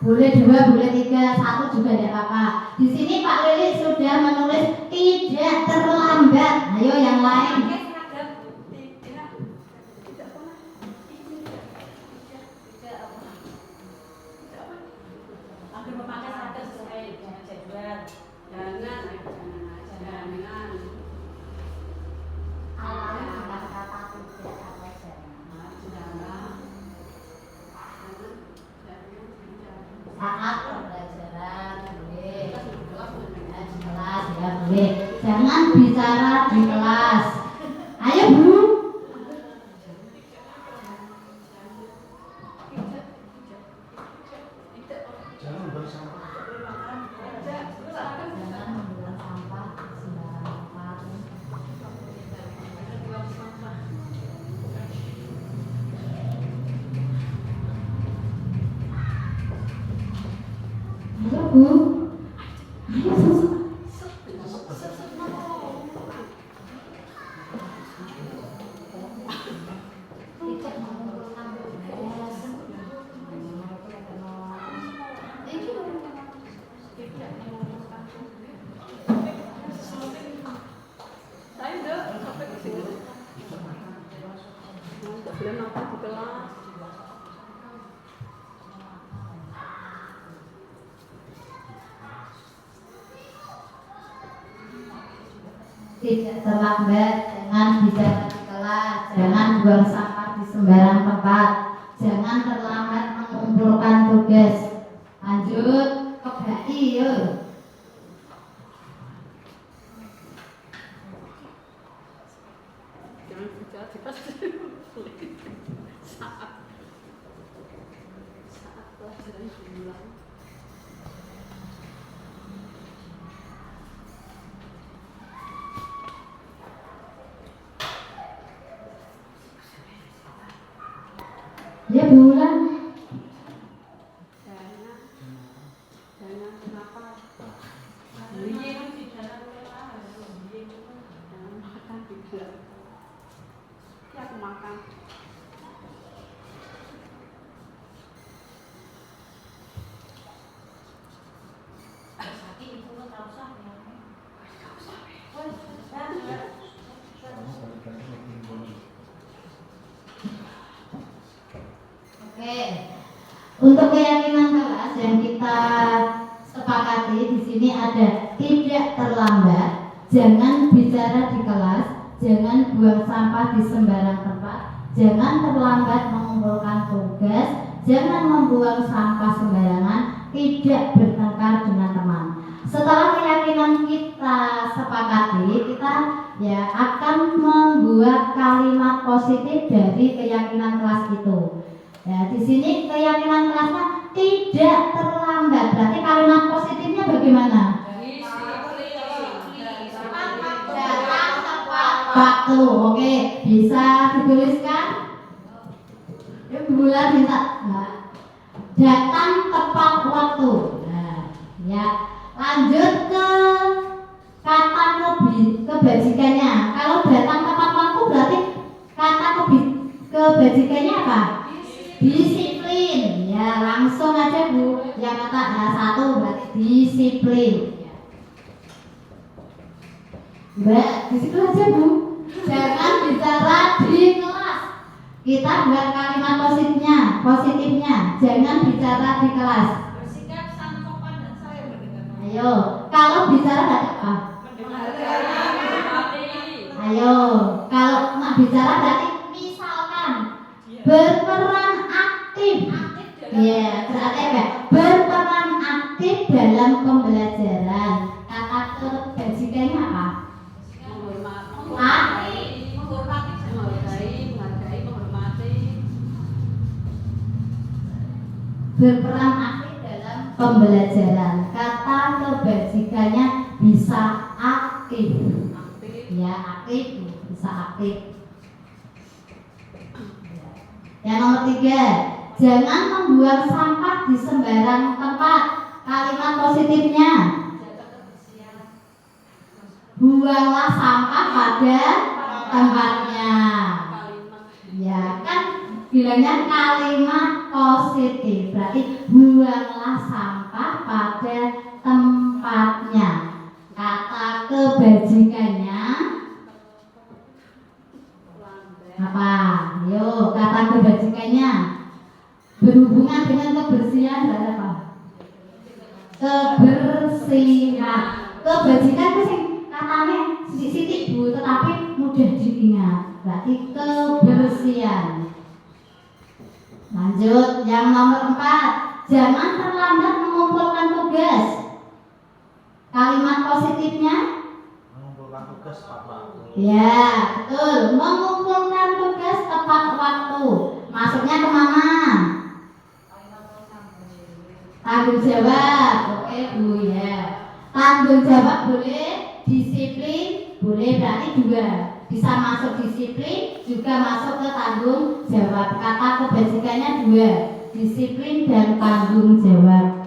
Boleh 2, boleh 3, 1 juga tidak apa-apa. Di sini Pak Lili sudah menulis tidak terlambat. Ayo yang lain. Saat pembelajaran boleh, di kelas ya boleh. Jangan bicara di kelas. Ayo Bu. Jangan bersama. Jangan membuang sampah sembarangan tempat. Ayo Bu. Ayo susah. Tidak mengumpulkan tugas. Tidak terlambat, jangan bicara di kelas, jangan buang sampah di sembarang tempat, jangan terlambat mengumpulkan tugas. Lanjut ke BI yuk. Ya bulan. Oke. Untuk keyakinan kelas yang kita sepakati di sini ada tidak terlambat, jangan bicara di kelas, jangan buang sampah di sembarang tempat, jangan terlambat mengumpulkan tugas, jangan membuang sampah sembarangan, tidak bertengkar dengan teman. Setelah keyakinan kita sepakati, kita ya akan membuat kalimat positif dari keyakinan kelas itu. Ya, di sini keyakinan kelasnya tidak terlambat. Berarti kalimat positifnya bagaimana? Datang tepat waktu. Oke, bisa dituliskan? Bulan bisa. Nah, datang tepat waktu. Nah, ya. Lanjut ke kata kebajikannya. Kalau datang tepat waktu berarti kata kebajikannya apa? Disiplin. yang kata satu berarti disiplin. Mbak, di situ aja Bu. Jangan bicara di kelas. Kita buat kalimat positifnya. Jangan bicara di kelas. Bersikap sopan dan saya mendengar. Ayo, kalau bicara berarti apa? Ayo, kalau nak bicara berarti misalkan berperan aktif. Ya, berarti apa? Berperan aktif dalam pembelajaran. Kata kebajikannya apa? Berperan aktif dalam pembelajaran. Kata kebajikannya bisa aktif. Ya, aktif, bisa aktif. Yang nomor 3, jangan membuang sampah di sembarang tempat. Kalimat positifnya, buanglah sampah pada tempatnya. Ya kan, bilangnya kalimat positif. Berarti buanglah sampah pada tempatnya. Kata kebajikannya apa? Yuk, kata kebajikannya berhubungan dengan kebersihan berarti apa? Kebersihan. Kebajikan itu sih katanya sedikit Bu, tetapi mudah diingat. Berarti kebersihan. Lanjut, yang nomor 4, jangan terlambat mengumpulkan tugas. Kalimat positifnya? Mengumpulkan tugas tepat waktu. Ya, betul. Mengumpulkan tugas tepat waktu. Masuknya kemana? Tanggung jawab. Oke Bu ya. Tanggung jawab boleh, disiplin boleh, berarti juga bisa masuk disiplin, juga masuk ke tanggung jawab. Kata kebajikannya 2, disiplin dan tanggung jawab.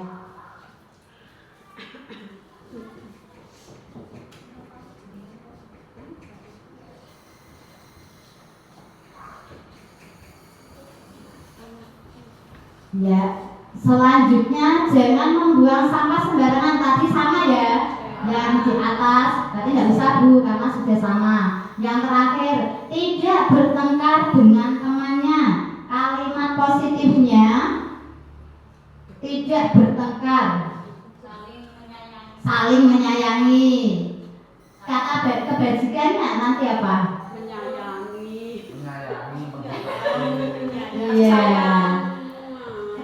Ya, selanjutnya jangan membuang sampah sembarangan. Tadi sama ya, yang di atas berarti nggak usah Bu, karena sudah sama. Yang terakhir, tidak bertengkar dengan temannya. Kalimat positifnya tidak bertengkar, saling menyayangi. Kata kebajikannya nanti apa? Menyayangi, Iya.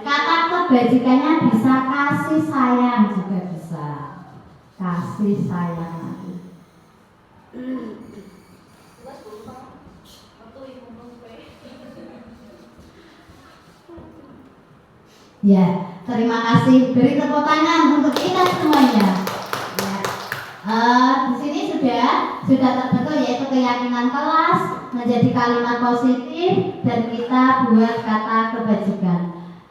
Kata kebajikannya bisa kasih sayang, juga bisa kasih sayang. Ya, terima kasih. Beri tepuk tangan untuk kita semuanya. Ya. Di sini sudah terbentuk yaitu keyakinan kelas menjadi kalimat positif dan kita buat kata kebajikan.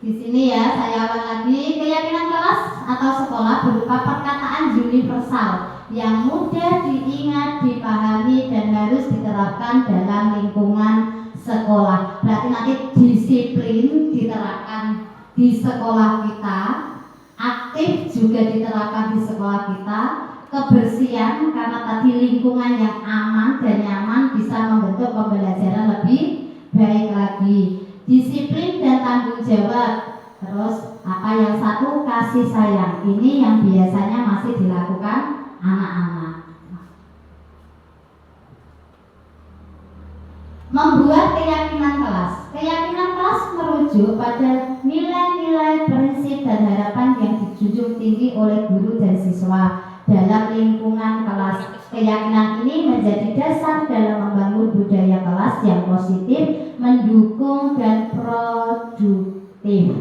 Di sini ya, saya ulang lagi, keyakinan kelas atau sekolah berupa perkataan universal yang mudah diingat, dipahami dan harus diterapkan dalam lingkungan sekolah. Berarti nanti disiplin diterapkan di sekolah kita, aktif juga diterapkan di sekolah kita, kebersihan karena tadi lingkungan yang aman dan nyaman bisa membentuk pembelajaran lebih baik lagi. Disiplin dan tanggung jawab. Terus apa yang satu, kasih sayang. Ini yang biasanya masih dilakukan anak-anak. Membuat keyakinan kelas. Keyakinan kelas merujuk pada nilai-nilai, prinsip dan harapan yang dijunjung tinggi oleh guru dan siswa dalam lingkungan kelas. Keyakinan ini menjadi dasar dalam membangun budaya kelas yang positif, mendukung dan produktif.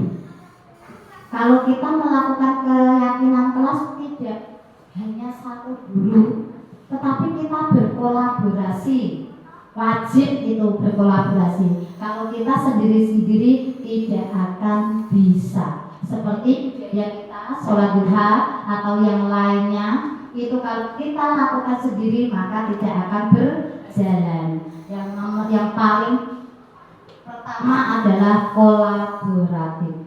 Kalau kita melakukan keyakinan kelas tidak hanya satu guru, tetapi kita berkolaborasi. Wajib itu berkolaborasi. Kalau kita sendiri-sendiri tidak akan bisa. Seperti yang kita sholat duha atau yang lainnya, itu kalau kita lakukan sendiri maka tidak akan berjalan. Yang paling pertama adalah kolaboratif.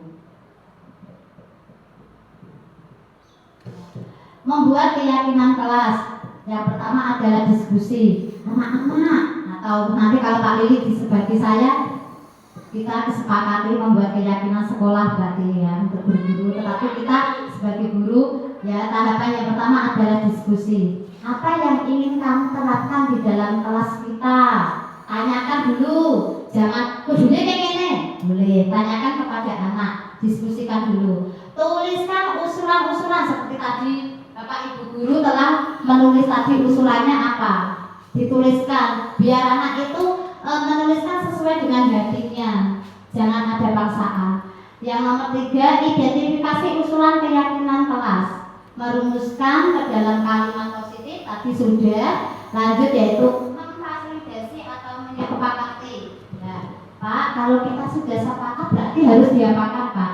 membuat keyakinan kelas. Yang pertama adalah diskusi. Anak-anak, atau nanti kalau Pak Lili disebagi saya, kita kesepakati membuat keyakinan sekolah berarti ya untuk guru-guru. Tetapi kita sebagai guru ya tahapan yang pertama adalah diskusi. Apa yang ingin kamu terapkan di dalam kelas kita? Tanyakan dulu, jangan kudunya kayak gini. Boleh, tanyakan kepada anak, diskusikan dulu. Tuliskan usulan-usulan seperti tadi Bapak Ibu guru telah menulis tadi usulannya apa. Dituliskan, biar anak itu menuliskan sesuai dengan hatinya. Jangan ada paksaan. Yang nomor 3, identifikasi usulan keyakinan kelas. Merumuskan ke dalam kalimat positif tadi sudah. Lanjut yaitu memfasilitasi atau menyepakati. Ya, Pak, kalau kita sudah sepakat berarti harus diapakan, Pak?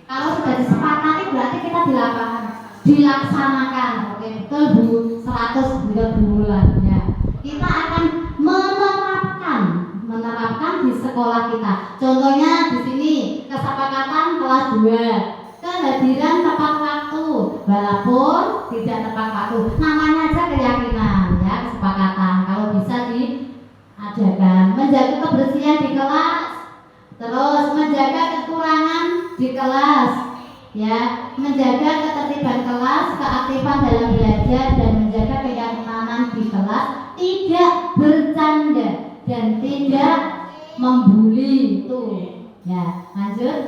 Kalau sudah disepakati berarti kita di lapangan dilaksanakan. Oke, betul Bu, 100 bulan ya. Kita akan menerapkan di sekolah kita. Contohnya di sini kesepakatan kelas 2, kehadiran tepat waktu walaupun tidak tepat waktu. Namanya aja keyakinan ya, kesepakatan. Kalau bisa diadakan, menjaga kebersihan di kelas, terus menjaga kekurangan di kelas. Ya, menjaga ketertiban kelas, keaktifan dalam belajar dan menjaga kenyamanan di kelas, tidak bercanda dan tidak membuli itu. Ya, lanjut.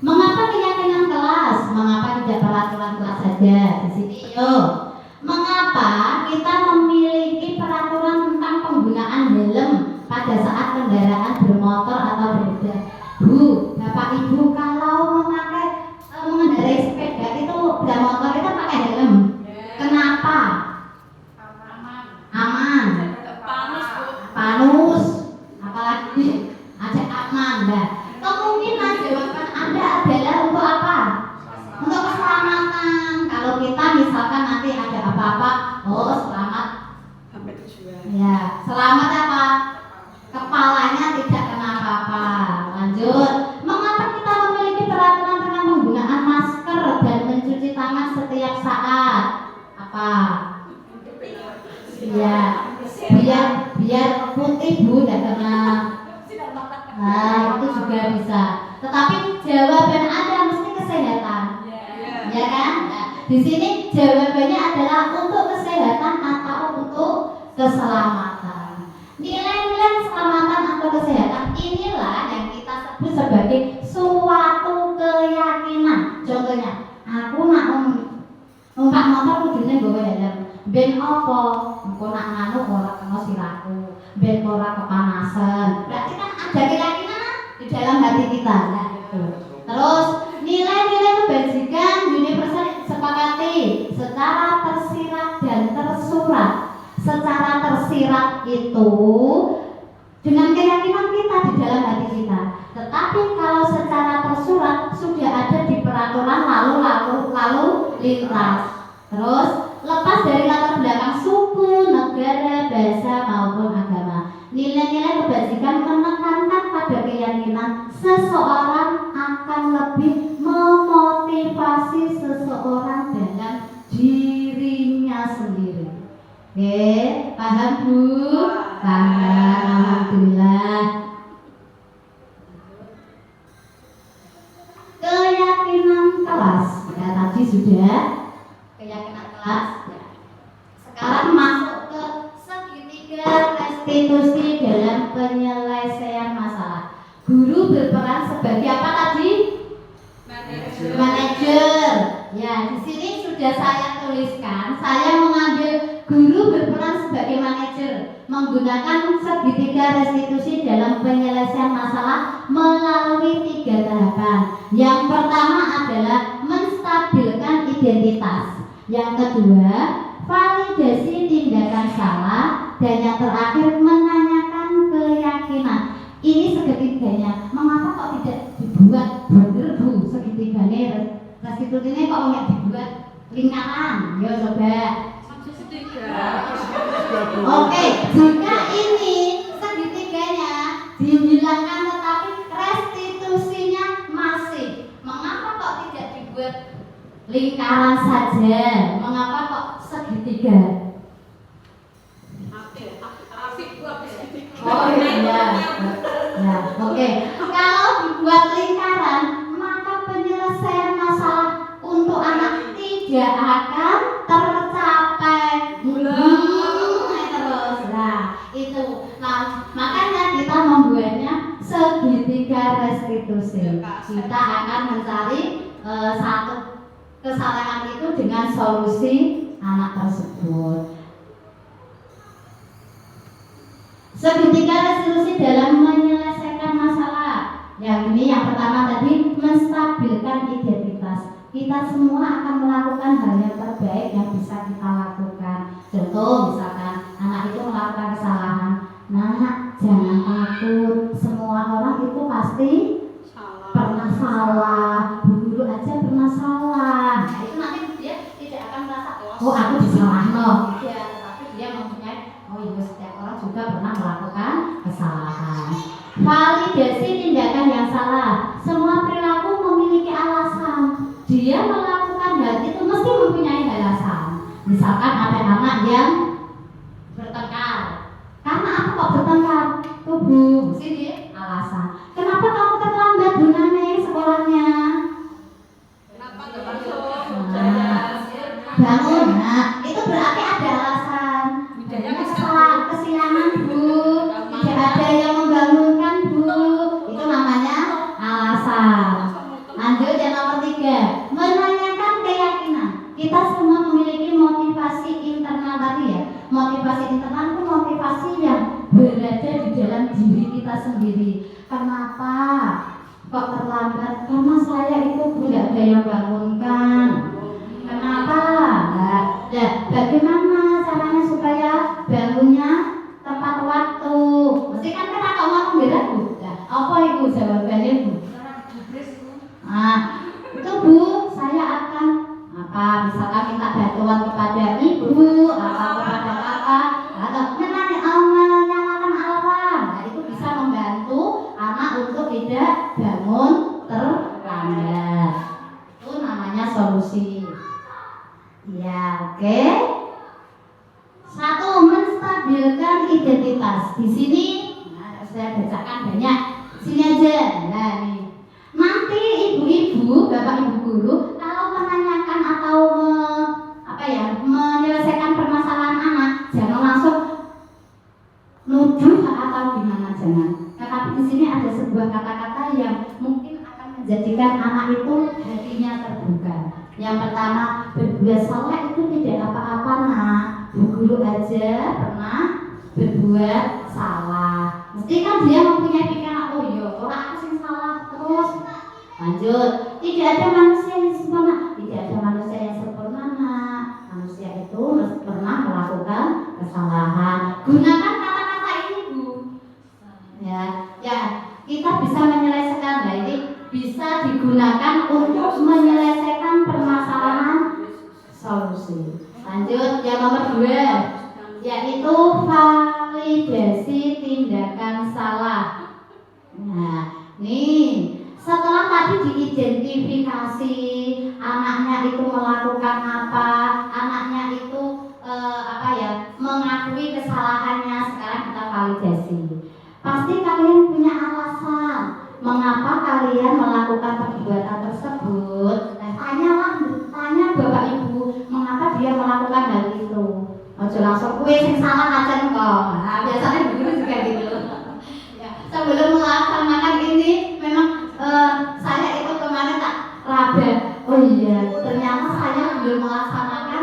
Mengapa keyakinan kelas? Mengapa tidak peraturan kelas saja? Di sini yuk. Mengapa kita memiliki peraturan tentang penggunaan helm pada saat kendaraan bermotor atau beroda? Bu, Bapak Ibu kalau mengendarai sepeda itu dan motor itu pakai helm. Kenapa? Aman. Panus. Apalagi ada aman. Nah, kemungkinan jawaban Anda adalah untuk apa? Untuk keselamatan. Kalau kita misalkan nanti ada apa-apa, oh selamat. Sampai tujuan. Ya, selamat apa? Kepalanya tidak kena apa-apa. Lanjut. Mengapa kita memiliki peraturan tentang penggunaan masker dan mencuci tangan setiap saat? Apa? Ya, biar putih Bu, tidak kena. Nah, itu juga bisa. Tetapi jawaban Anda mesti kesehatan. Ya kan? Nah, di sini jawabannya adalah untuk kesehatan atau untuk keselamatan. Nilai-nilai keselamatan atau kesehatan inilah yang kita sebut sebagai suatu keyakinan. Contohnya, aku nak numpak motor kudune nggawe helm. Ben apa? Engko nak nganu ora kena sirahku. Ben ora kepanasan. Berarti kan ada keyakinan di dalam hati kita. Nah, itu. Terus nilai-nilai kebajikan universal disepakati secara tersirat dan tersurat. Secara tersirat itu dengan keyakinan kita di dalam hati kita. Tetapi kalau secara tersurat sudah ada di peraturan lalu lintas. Terus lepas dari latar belakang suku, negara, bahasa maupun agama. Nilai-nilai kebajikan menekankan pada keyakinan seseorang akan lebih memotivasi seseorang dalam dirinya sendiri. Oke, paham Bu? Paham, alhamdulillah. Keyakinan kelas, ya tadi sudah keyakinan kelas. Ya. Sekarang masuk ke segitiga restitusi dalam penyelesaian masalah. Guru berperan sebagai apa tadi? Manajer. Ya, di sini sudah saya tuliskan. Saya mengambil guru berperan sebagai manajer, menggunakan segitiga restitusi dalam penyelesaian masalah melalui 3 tahapan. Yang pertama adalah menstabilkan identitas. Yang kedua, validasi tindakan salah. Dan yang terakhir, menanyakan keyakinan. Ini segitiganya. Mengapa kok tidak dibuat bener Bu segitiganya? Restitusinya kok nggak dibuat lingkaran? Yo coba. Oke, jika ini segitiganya dihilangkan tetapi restitusinya masih, mengapa kok tidak dibuat lingkaran saja. Mengapa kok segitiga? Oh iya. Ya, oke. Kalau dibuat lingkaran, maka penyelesaian masalah untuk anak tidak akan tercapai. Terus, nah itu. Nah, makanya kita membuatnya segitiga restitusi. Kita akan mencari satu kesalahan itu dengan solusi anak tersebut. Segitiga restitusi dalam menyelesaikan masalah. Yang ini yang pertama tadi, menstabilkan identitas. Kita semua akan melakukan hal yang terbaik yang bisa kita lakukan. Contoh misalkan anak itu melakukan kesalahan, nah jangan takut, semua orang itu pasti pernah salah, bu guru aja pernah salah. Nah itu nanti dia tidak akan merasa oh aku disalahno, ya, tetapi dia mempunyai oh iya setiap orang juga pernah melakukan kesalahan. Validasi tindakan yang salah. Semua perilaku memiliki alasan. Dia melakukan hal itu mesti mempunyai alasan. Misalkan ada anak yang bertengkar. Karena apa kok bertengkar? Tuh bu, sini alasan. Kenapa kamu terlambat Bu Nane sekolahnya? Kenapa nggak masuk? Bangun. Nah, itu berarti ada alasan. Kesiangan Bu, tidak ada yang membangunkan Bu. Itu namanya alasan. Lanjut yang nomor 3, menanyakan keyakinan. Kita semua memiliki motivasi internal tadi ya. Motivasi internal itu motivasi yang berada di dalam diri kita sendiri. Kenapa kok terlambat? Karena saya itu tidak ada yang bangunkan. Kenapa? Nah, bagaimana caranya supaya bangunnya tepat waktu? Mesti kan kita kalau ngomong beda Bu. Nah, apa itu jawabannya Bu? Nah, itu Bu, saya akan apa? Misalkan minta bantuan kepada ibu, atau kepada kakak, atau menyalakan alarm. Nah, itu bisa membantu anak untuk tidak bangun terlambat. Itu namanya solusi. Ya, oke. 1, menstabilkan identitas. Di sini, nah, saya bacakan banyak. Sini aja. Nah, nih. Nanti ibu-ibu, bapak ibu guru, kalau menanyakan atau menyelesaikan permasalahan anak, jangan langsung nuduh atau gimana, jangan. Tetapi di sini ada sebuah kata-kata yang mungkin akan menjadikan anak itu hatinya terbuka. Yang pertama, berbuat salah itu tidak apa-apa nak. Bu guru aja pernah berbuat salah. Mesti kan dia mempunyai pikiran, oh iya, orang aku sing salah. Terus lanjut, tidak ada manusia yang sempurna. Tidak ada manusia yang sempurna nak. Manusia itu pernah melakukan kesalahan. Gunakan kata-kata ini Bu. Ya, kita bisa menyelesaikan. Nah ini bisa digunakan untuk menyelesaikan permasalahan solusi. Lanjut yang nomor 2, yaitu validasi tindakan salah. Nah, nih setelah tadi diidentifikasi anaknya itu melakukan apa, anaknya itu mengakui kesalahannya, sekarang kita validasi. Pasti kalian punya alasan mengapa kalian melakukan perbuatan tersebut. Nah, tanya bapak ibu mengapa dia melakukan hal itu. Ojo langsung kue sing salah aja kok. Nah, biasanya guru juga gitu. Ya, sebelum melaksanakan ini memang saya itu kemarin tak raba. Oh iya, ternyata saya belum melaksanakan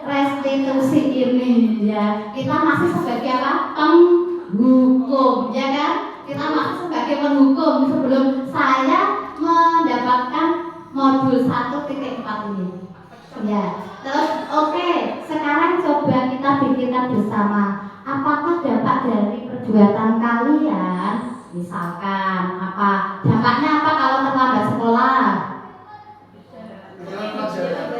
restitusi ini ya. Kita masih sebagai apa? Penghukum, ya kan? Kita masih sebagai penghukum sebelum saya mendapatkan modul 1.4 ini. Ya. Terus oke, sekarang coba kita pikirkan bersama. Apakah dampak dari perbuatan kalian? Misalkan apa? Dampaknya apa kalau terlambat sekolah?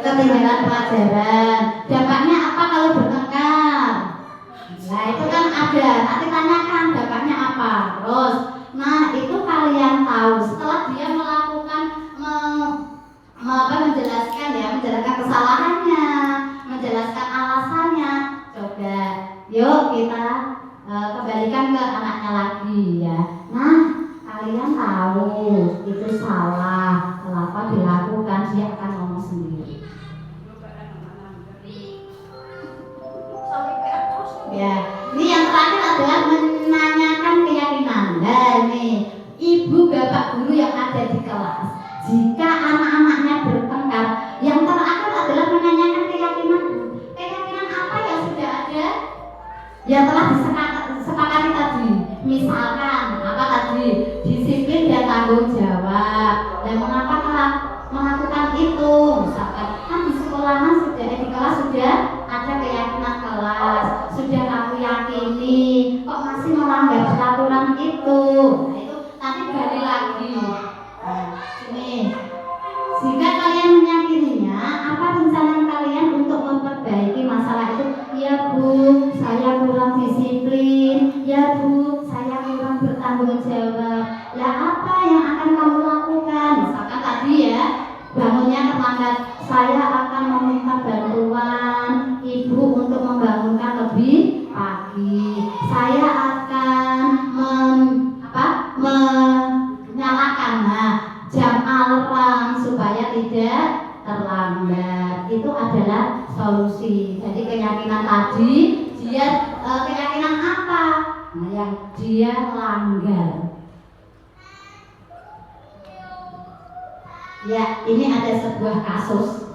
Ketinggalan pelajaran. Dampaknya apa kalau bertengkar? Nah itu kan ada. Nanti tanyakan dampaknya apa. Terus, nah itu kalian tahu setelah dia melakukan menjelaskan kamu itu salah, kenapa dilakukan, dia akan ngomong sendiri. Ya, ini yang terakhir adalah menanyakan keyakinan. Nah, ini ibu bapak guru yang ada di kelas, jika anak-anaknya bertengkar, yang terakhir adalah menanyakan keyakinan. Keyakinan apa yang sudah ada, yang telah disepakati tadi. Misalkan apa tadi, disiplin dan tanggung jawab. Dan mengapa telah melakukan itu? Misalkan kan di sekolahan sudah, di kelas sudah ada keyakinan kelas, sudah kamu yakini, kok masih melanggar peraturan itu? Nah, itu nanti gali lagi. Nah, sini. Jika kalian meyakininya, apa rencana kalian untuk memperbaiki masalah itu? Ya Bu, saya kurang disiplin. Ya Bu, saya kurang bertanggung jawab. Ya apa yang akan kamu lakukan? Misalkan tadi ya, bangunnya terlambat. Saya akan meminta bantuan Ibu untuk membangunkan lebih pagi. Saya akan menyalakan jam alarm supaya tidak terlambat. Itu adalah solusi. Jadi keyakinan tadi, dia keyakinan apa? Nah, yang dia langgar. Ya, ini ada sebuah kasus.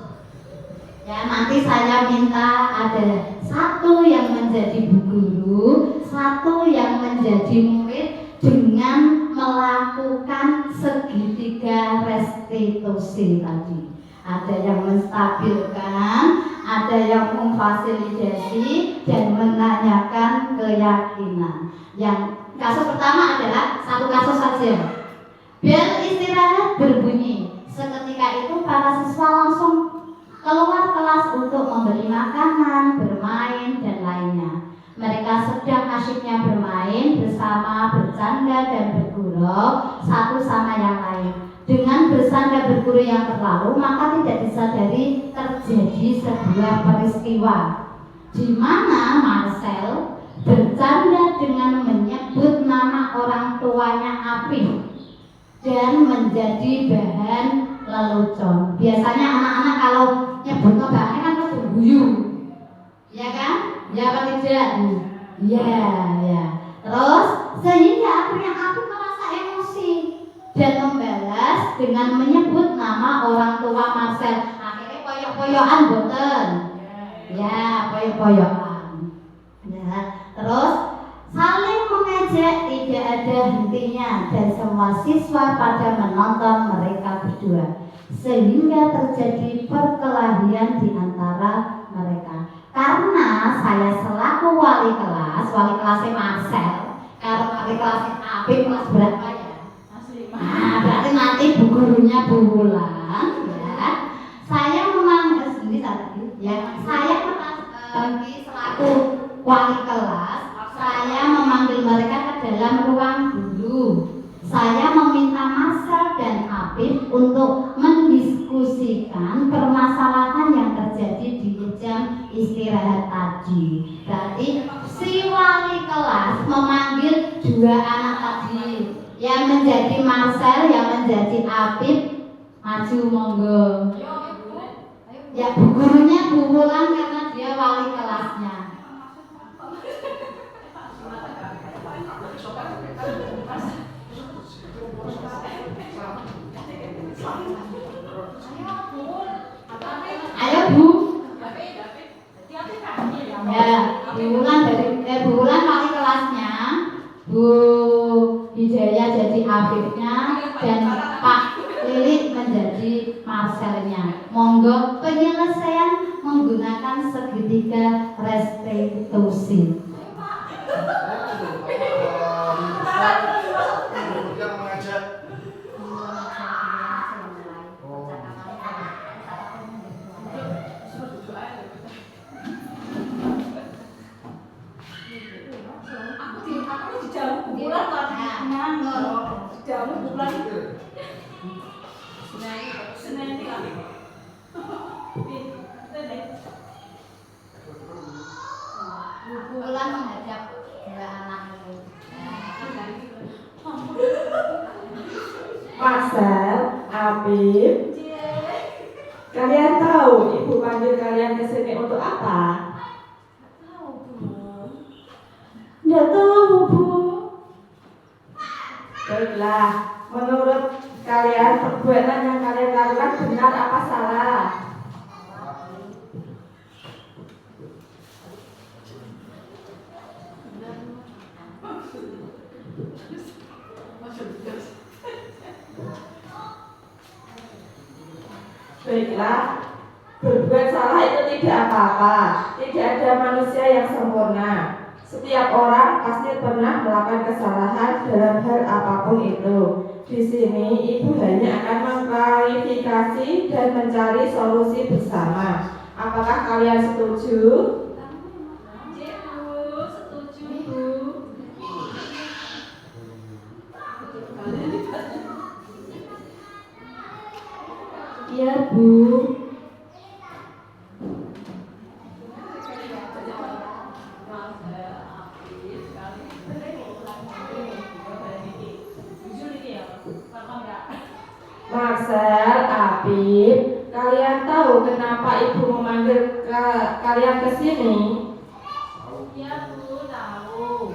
Ya, nanti saya minta ada satu yang menjadi bu guru, satu yang menjadi murid dengan melakukan segitiga restitusi tadi. Ada yang menstabilkan, ada yang memfasilitasi dan menanyakan keyakinan. Yang kasus pertama adalah satu kasus saja. Bel istirahat berbunyi. Seketika itu para siswa langsung keluar kelas untuk membeli makanan, bermain, dan lainnya. Mereka sedang asyiknya bermain bersama, bercanda dan bergurau satu sama yang lain. Dengan bersanda bergurau yang terlalu, maka tidak disadari terjadi sebuah peristiwa di mana Marcel bercanda dengan menyebut nama orang tuanya Apif dan menjadi bahan lelucon. Biasanya anak-anak kalau nyebut bapaknya kan guyu, ya kan? Ya apa tidak? Ya, ya. Terus sehingga akhirnya aku merasa emosi dan membalas dengan menyebut nama orang tua Marcel. Akhirnya poyok-poyokan boten. Ya, poyok-poyokan. Ya, terus saling mengejek tidak ada hentinya dan semua siswa pada menonton mereka berdua sehingga terjadi perkelahian di antara mereka. Karena saya selaku wali kelasnya Marcel, kalau wali kelasnya Apip kelas berapa ya? Nah, berarti nanti bu gurunya Bu Wulan, ya. Saya memanggil sendiri tadi, ya. Saya selaku wali kelas, saya memanggil mereka ke dalam ruang guru. Saya meminta Marcel dan Apip untuk mendiskusikan permasalahan yang terjadi di jam istirahat tadi. Berarti si wali kelas memanggil dua anak tadi, yang menjadi Marcel, yang menjadi Apip. Maju monggo. Ya, bu gurunya Bu Wulan karena dia wali kelasnya. Ayo Bu. Ya, Bu Wulan wali kelasnya, Bu Hidayah jadi Afifnya, dan Pak Lilik menjadi Marcelnya. Monggo penyelesaian menggunakan segitiga restitusi. Bulan menghadap dua anak itu. Marcel, Apip, kalian tahu ibu panggil kalian ke sini untuk apa? Nggak tahu, Bu. Baiklah, menurut kalian perbuatan yang kalian lakukan benar apa salah? Baiklah, berbuat salah itu tidak apa-apa. Tidak ada manusia yang sempurna. Setiap orang pasti pernah melakukan kesalahan dalam hal apapun itu. Di sini ibu hanya akan mengklarifikasi dan mencari solusi bersama. Apakah kalian setuju? Iya, Bu. Marcel, Apip, kalian tahu kenapa ibu memanggil kalian ke sini? Iya, Bu, tahu.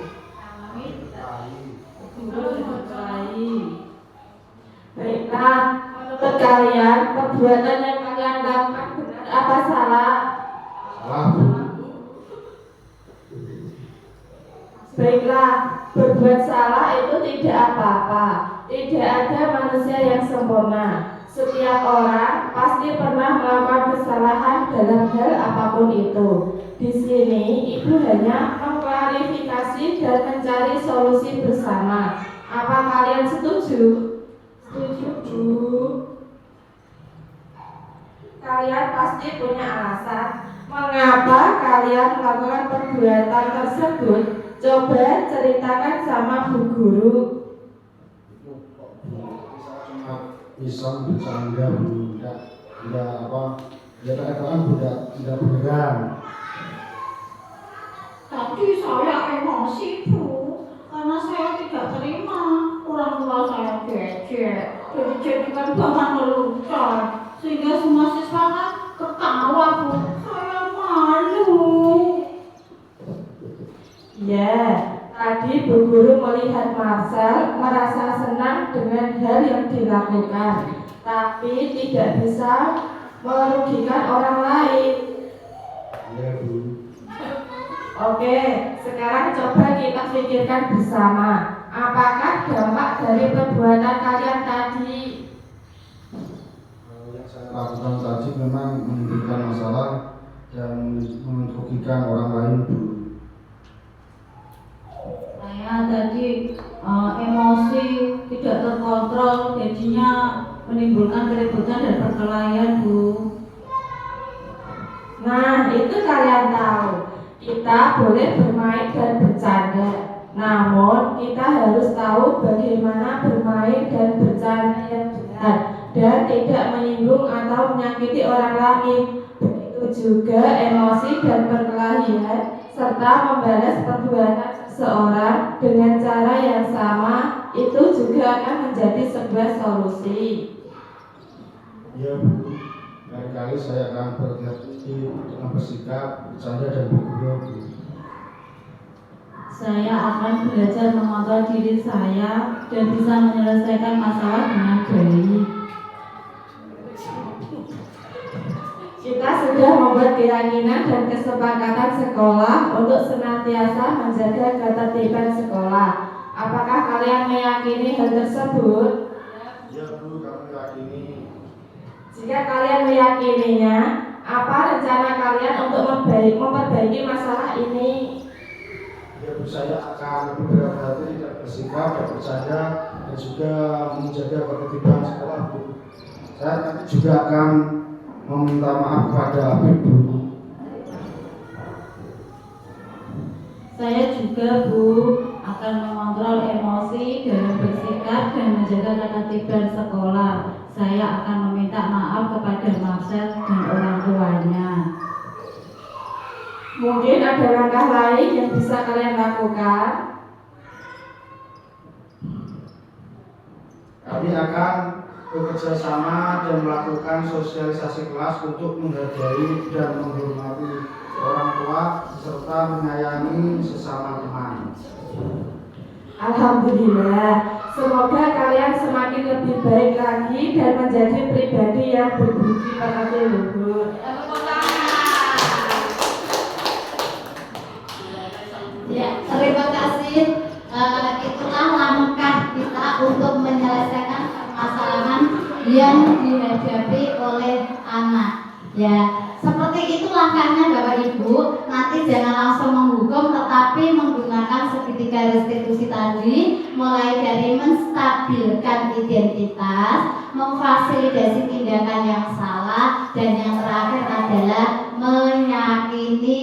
Baiklah, menurut kalian perbuatan yang kalian lakukan benar apa salah? Salah, Bu. Baiklah, berbuat salah itu tidak apa-apa. Tidak ada manusia yang sempurna. Setiap orang pasti pernah melakukan kesalahan dalam hal apapun itu. Di sini ibu hanya mengklarifikasi dan mencari solusi bersama. Apa kalian setuju? Setuju, Bu. Kalian pasti punya alasan mengapa kalian melakukan perbuatan tersebut. Coba ceritakan sama Bu Guru. Iseng bercanda, Bu. Tidak apa? Ya kadang-kadang tidak beneran. Tadi saya emosi, Bu, karena saya tidak terima orang tua saya becek, jadi jadikan bahan lelucon, sehingga semua siswa kan ketawa, Bu. Saya malu. Ya, tadi Bu Guru melihat Marcel merasa senang dengan hal yang dilakukan, tapi tidak bisa merugikan orang lain. Iya, Bu. Oke, sekarang coba kita pikirkan bersama. Apakah dampak dari perbuatan kalian tadi? Yang saya lakukan tadi memang menimbulkan masalah dan merugikan orang lain, Bu. Saya tadi emosi tidak terkontrol, jadinya menimbulkan keributan dan perkelahian, Bu. Nah, itu kalian tahu. Kita boleh bermain dan bercanda. Namun, kita harus tahu bagaimana bermain dan bercanda yang benar dan tidak menyinggung atau menyakiti orang lain. Begitu juga emosi dan perkelahian serta membalas perbuatan seseorang dengan cara yang sama itu juga akan menjadi sebuah solusi. Iya, Bu. Lain kali saya akan berhati-hati dengan bersikap, bercanda dan bergurau, Bu. Saya akan belajar mengontrol diri saya dan bisa menyelesaikan masalah dengan baik. Kita sudah membuat keyakinan dan kesepakatan sekolah untuk senantiasa menjaga ketertiban sekolah. Apakah kalian meyakini hal tersebut? Iya, Bu, kami yakini. Jika kalian meyakininya, apa rencana kalian untuk memperbaiki masalah ini? Ya, Bu, saya akan lebih berhati-hati dan bersikap dan bercanda dan juga menjaga ketertiban sekolah, Bu. Saya nanti juga akan meminta maaf kepada Habib, Bu. Saya juga, Bu, akan mengontrol emosi dalam bersikap dan menjaga ketertiban sekolah. Saya akan meminta maaf kepada Marcel dan orang tuanya. Mungkin ada langkah lain yang bisa kalian lakukan. Kami akan bekerja sama dan melakukan sosialisasi kelas untuk menghargai dan menghormati orang tua serta menyayangi sesama teman. Alhamdulillah, semoga kalian semakin lebih baik lagi dan menjadi pribadi yang berbudi pekerti luhur. Ya, terima kasih. Itulah langkah kita untuk menyelesaikan permasalahan yang dihadapi oleh anak. Ya, seperti itu langkahnya Bapak Ibu. Nanti jangan langsung menghukum, tetapi menggunakan segitiga restitusi tadi, mulai dari menstabilkan identitas, memfasilitasi tindakan yang salah, dan yang terakhir adalah meyakini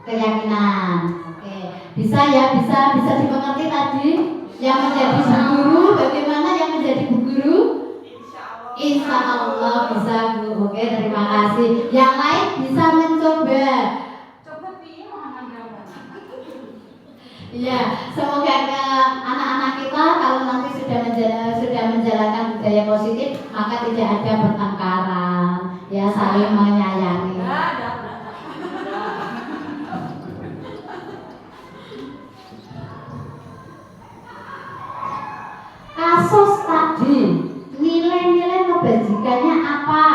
keyakinan. Oke, bisa ya, bisa dimengerti tadi. Yang menjadi bu guru, bagaimana yang menjadi bu guru? Insya Allah bisa Bu. Oke, terima kasih. Yang lain bisa mencoba. Coba piye mangan gambar. Iya, semoga anak-anak kita kalau nanti sudah menjalankan budaya positif, maka tidak ada pertengkaran, ya saling menyayangi. Kasus tadi, nilai-nilai kebajikannya apa?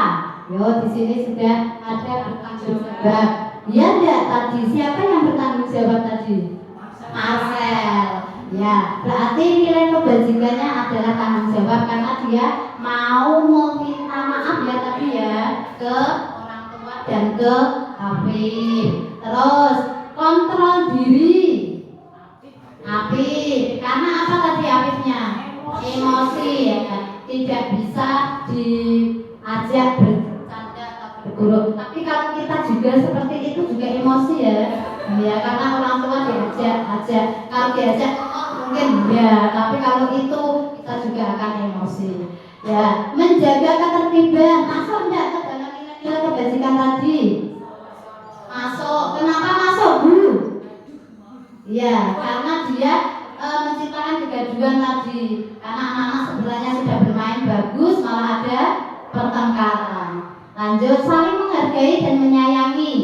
Yo, di sini sudah ada bertanggung jawab. Ya enggak tadi, siapa yang bertanggung jawab tadi? Marcel. Ya, berarti nilai kebajikannya adalah tanggung jawab karena dia mau meminta maaf ya tadi ya ke orang tua dan ke Afif. Terus kontrol diri. Afif, karena apa tadi Afifnya? Emosi ya kan? Tidak bisa diajak bercanda atau bergurau. Tapi kalau kita juga seperti itu juga emosi ya. Ya karena orang tua diajak. Kalau diajak mungkin ya, tapi kalau itu kita juga akan emosi. Ya, menjaga ketertiban. Masuk enggak ke dalam nilai-nilai kebajikan tadi? Masuk. Kenapa masuk, Bu? Ya, karena dia menciptakan kegaduhan tadi. Karena anak-anak sebenarnya sudah bermain bagus, malah ada pertengkaran. Lanjut, saling menghargai dan menyayangi.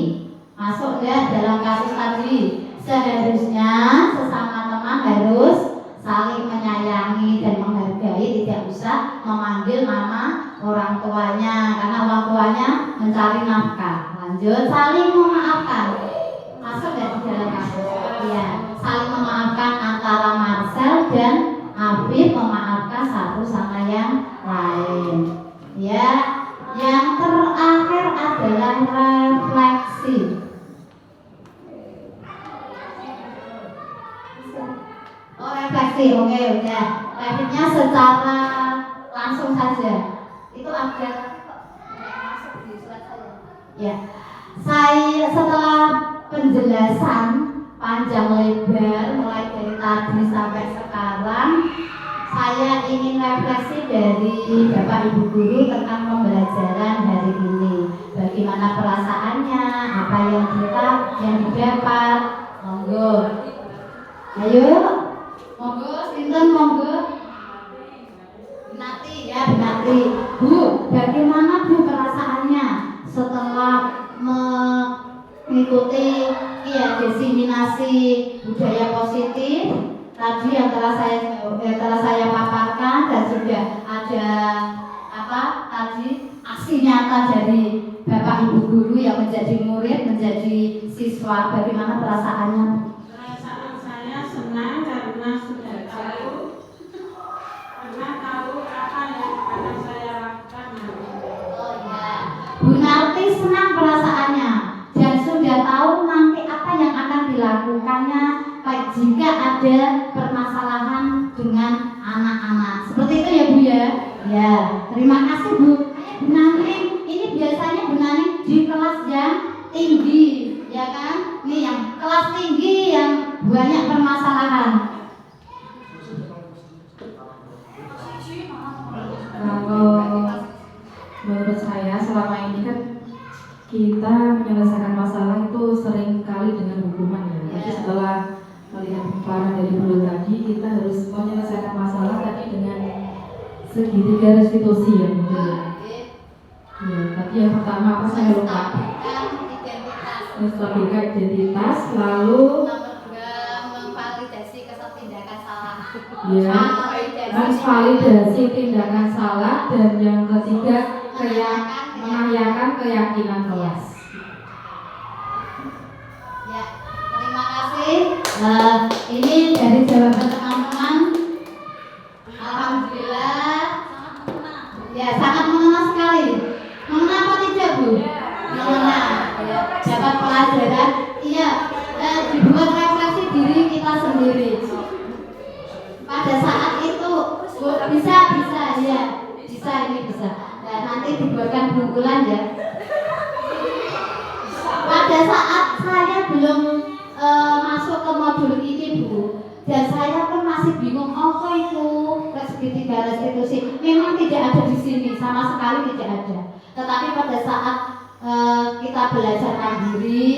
Masuk ya dalam kasus tadi. Seharusnya sesama teman harus saling menyayangi dan menghargai, tidak usah memanggil nama orang tuanya karena orang tuanya mencari nafkah. Lanjut, saling memaafkan. Masuk dari dalam kasus. Ya, saling memaafkan antara Marcel dan Afif, memaafkan satu sama yang lain. Ya, yang terakhir adalah refleksi. Oh, refleksi, oke, udah. Refleksinya secara langsung saja. Itu ada masuk di surat saya. Ya, saya setelah penjelasan panjang lebar mulai dari tadi sampai sekarang, saya ingin refleksi dari Bapak Ibu Guru tentang pembelajaran hari ini. Bagaimana perasaannya, apa yang didapat, monggo. Ayo, monggo, sinten monggo. Binati ya, Binati. Bu, bagaimana Bu perasaannya setelah mengikuti ya diseminasi budaya positif tadi yang telah saya paparkan, dan sudah ada apa tadi aksi nyata dari Bapak Ibu Guru yang menjadi murid, menjadi siswa. Bagaimana perasaannya? Perasaan saya senang karena sudah tahu, apa yang akan saya lakukan nanti. Oh ya, Bu Narti senang perasaannya dan sudah tahu nanti apa yang akan dilakukannya jika ada permasalahan dengan anak-anak. Seperti itu ya Bu ya. Ya, terima kasih Bu. Bu Narti, ini biasanya Bu Narti di kelas yang tinggi, ya kan? Ini yang kelas tinggi yang banyak permasalahan. Kalau menurut saya selama ini kan kita menyelesaikan masalah itu sering kali dengan hukuman ya. Tapi setelah melihat paparan dari guru tadi, kita harus menyelesaikan masalah tadi dengan segitiga restitusi ya Bu. Ya, tapi yang pertama apa saya lupa. Menstabilkan identitas, lalu nomor 2 memvalidasi tindakan salah. ya, validasi tindakan salah, dan yang ketiga menayangkan keyakinan kelas. Ya, terima kasih. Ini dari jawaban teman-teman. Alhamdulillah. Ya, sangat mengena sekali. Mengena apa tidak, Bu? Mengena. Ya, dapat pelajaran. Iya, dibuat refleksi diri kita sendiri. Pada saat itu bisa ya, bisa. Nah, nanti dibuatkan bungkulan ya. Pada saat saya belum masuk ke modul ini, Bu, dan saya pun masih bingung apa itu segitiga restitusi. Memang tidak ada di sini, sama sekali tidak ada. Tetapi pada saat kita belajar mandiri,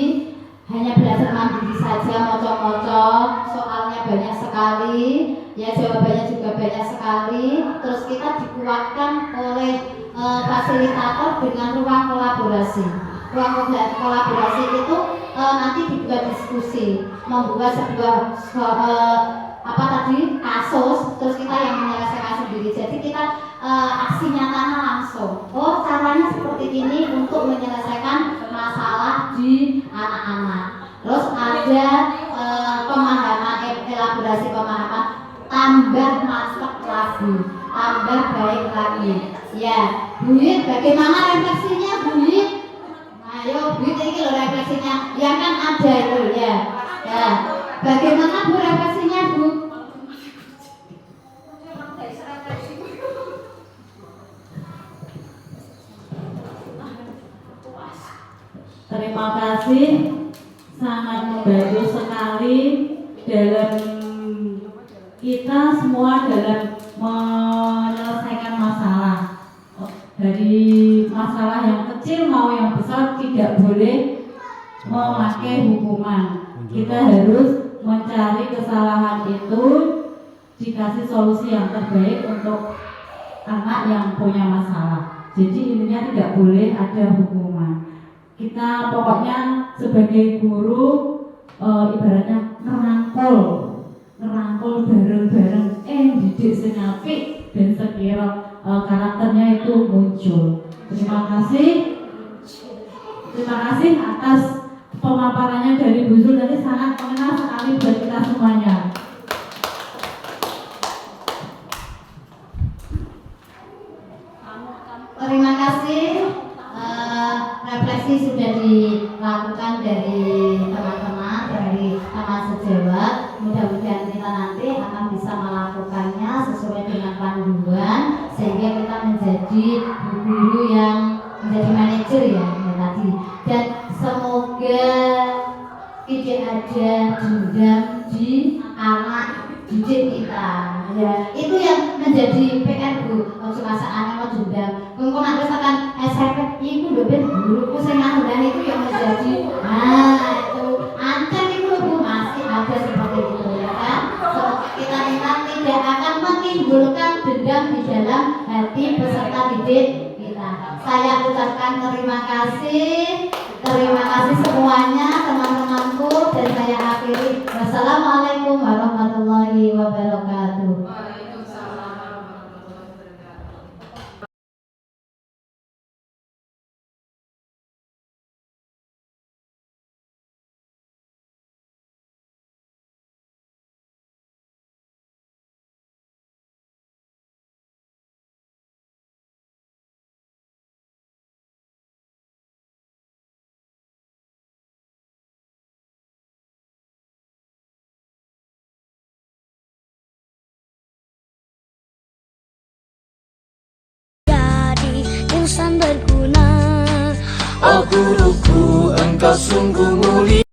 hanya belajar mandiri saja, mocok-mocok, soalnya banyak sekali, ya jawabannya juga banyak sekali. Terus kita dikuatkan oleh fasilitator dengan ruang kolaborasi. Ruang kolaborasi itu nanti dibuat diskusi, membuat sebuah kasus, terus kita yang menyelesaikan sendiri. Jadi kita aksi nyatanya langsung. Oh, caranya seperti ini untuk menyelesaikan masalah di anak-anak. Terus ada pemahaman, elaborasi pemahaman, tambah mantap lagi, tambah baik lagi. Ya, Bu Yit, bagaimana refleksinya, Bu Yit? Ayo, Bu Yit, ini loh refleksinya. Ya kan ada itu ya. Ya, bagaimana Bu refleksinya, Bu? Terima kasih, sangat membantu sekali dalam kita semua dalam menyelesaikan masalah. Dari masalah yang kecil mau yang besar tidak boleh memakai hukuman. Kita harus mencari kesalahan itu, dikasih solusi yang terbaik untuk anak yang punya masalah. Jadi intinya tidak boleh ada hukuman. Kita pokoknya sebagai guru ibaratnya ngerangkul bareng-bareng didik sing apik dan sekira karakternya itu muncul. Terima kasih atas pemaparannya dari Bu Zul, tadi sangat mengenal sekali buat kita semuanya. Terima kasih. Refleksi sudah dilakukan dari teman-teman dari Taman Sejawat. Mudah-mudahan kita nanti akan bisa melakukannya sesuai dengan panduan, sehingga kita menjadi guru yang menjadi manajer ya tadi. Dan semoga tidak ada dendam di anak didik kita. Ya, itu yang menjadi PR Bu. Cuma saatnya mau dendam. Mungkin nanti akan SMP itu udah guruku saya dan itu yang menjadi itu ancam itu Bu, masih ada seperti itu ya kan. Semoga kita tidak akan menimbulkan dendam di dalam hati peserta didik kita. Saya ucapkan terima kasih semuanya teman-temanku, dan saya akhiri. Wassalamualaikum warahmatullahi wabarakatuh. Berguna. Oh guruku, engkau sungguh mulia.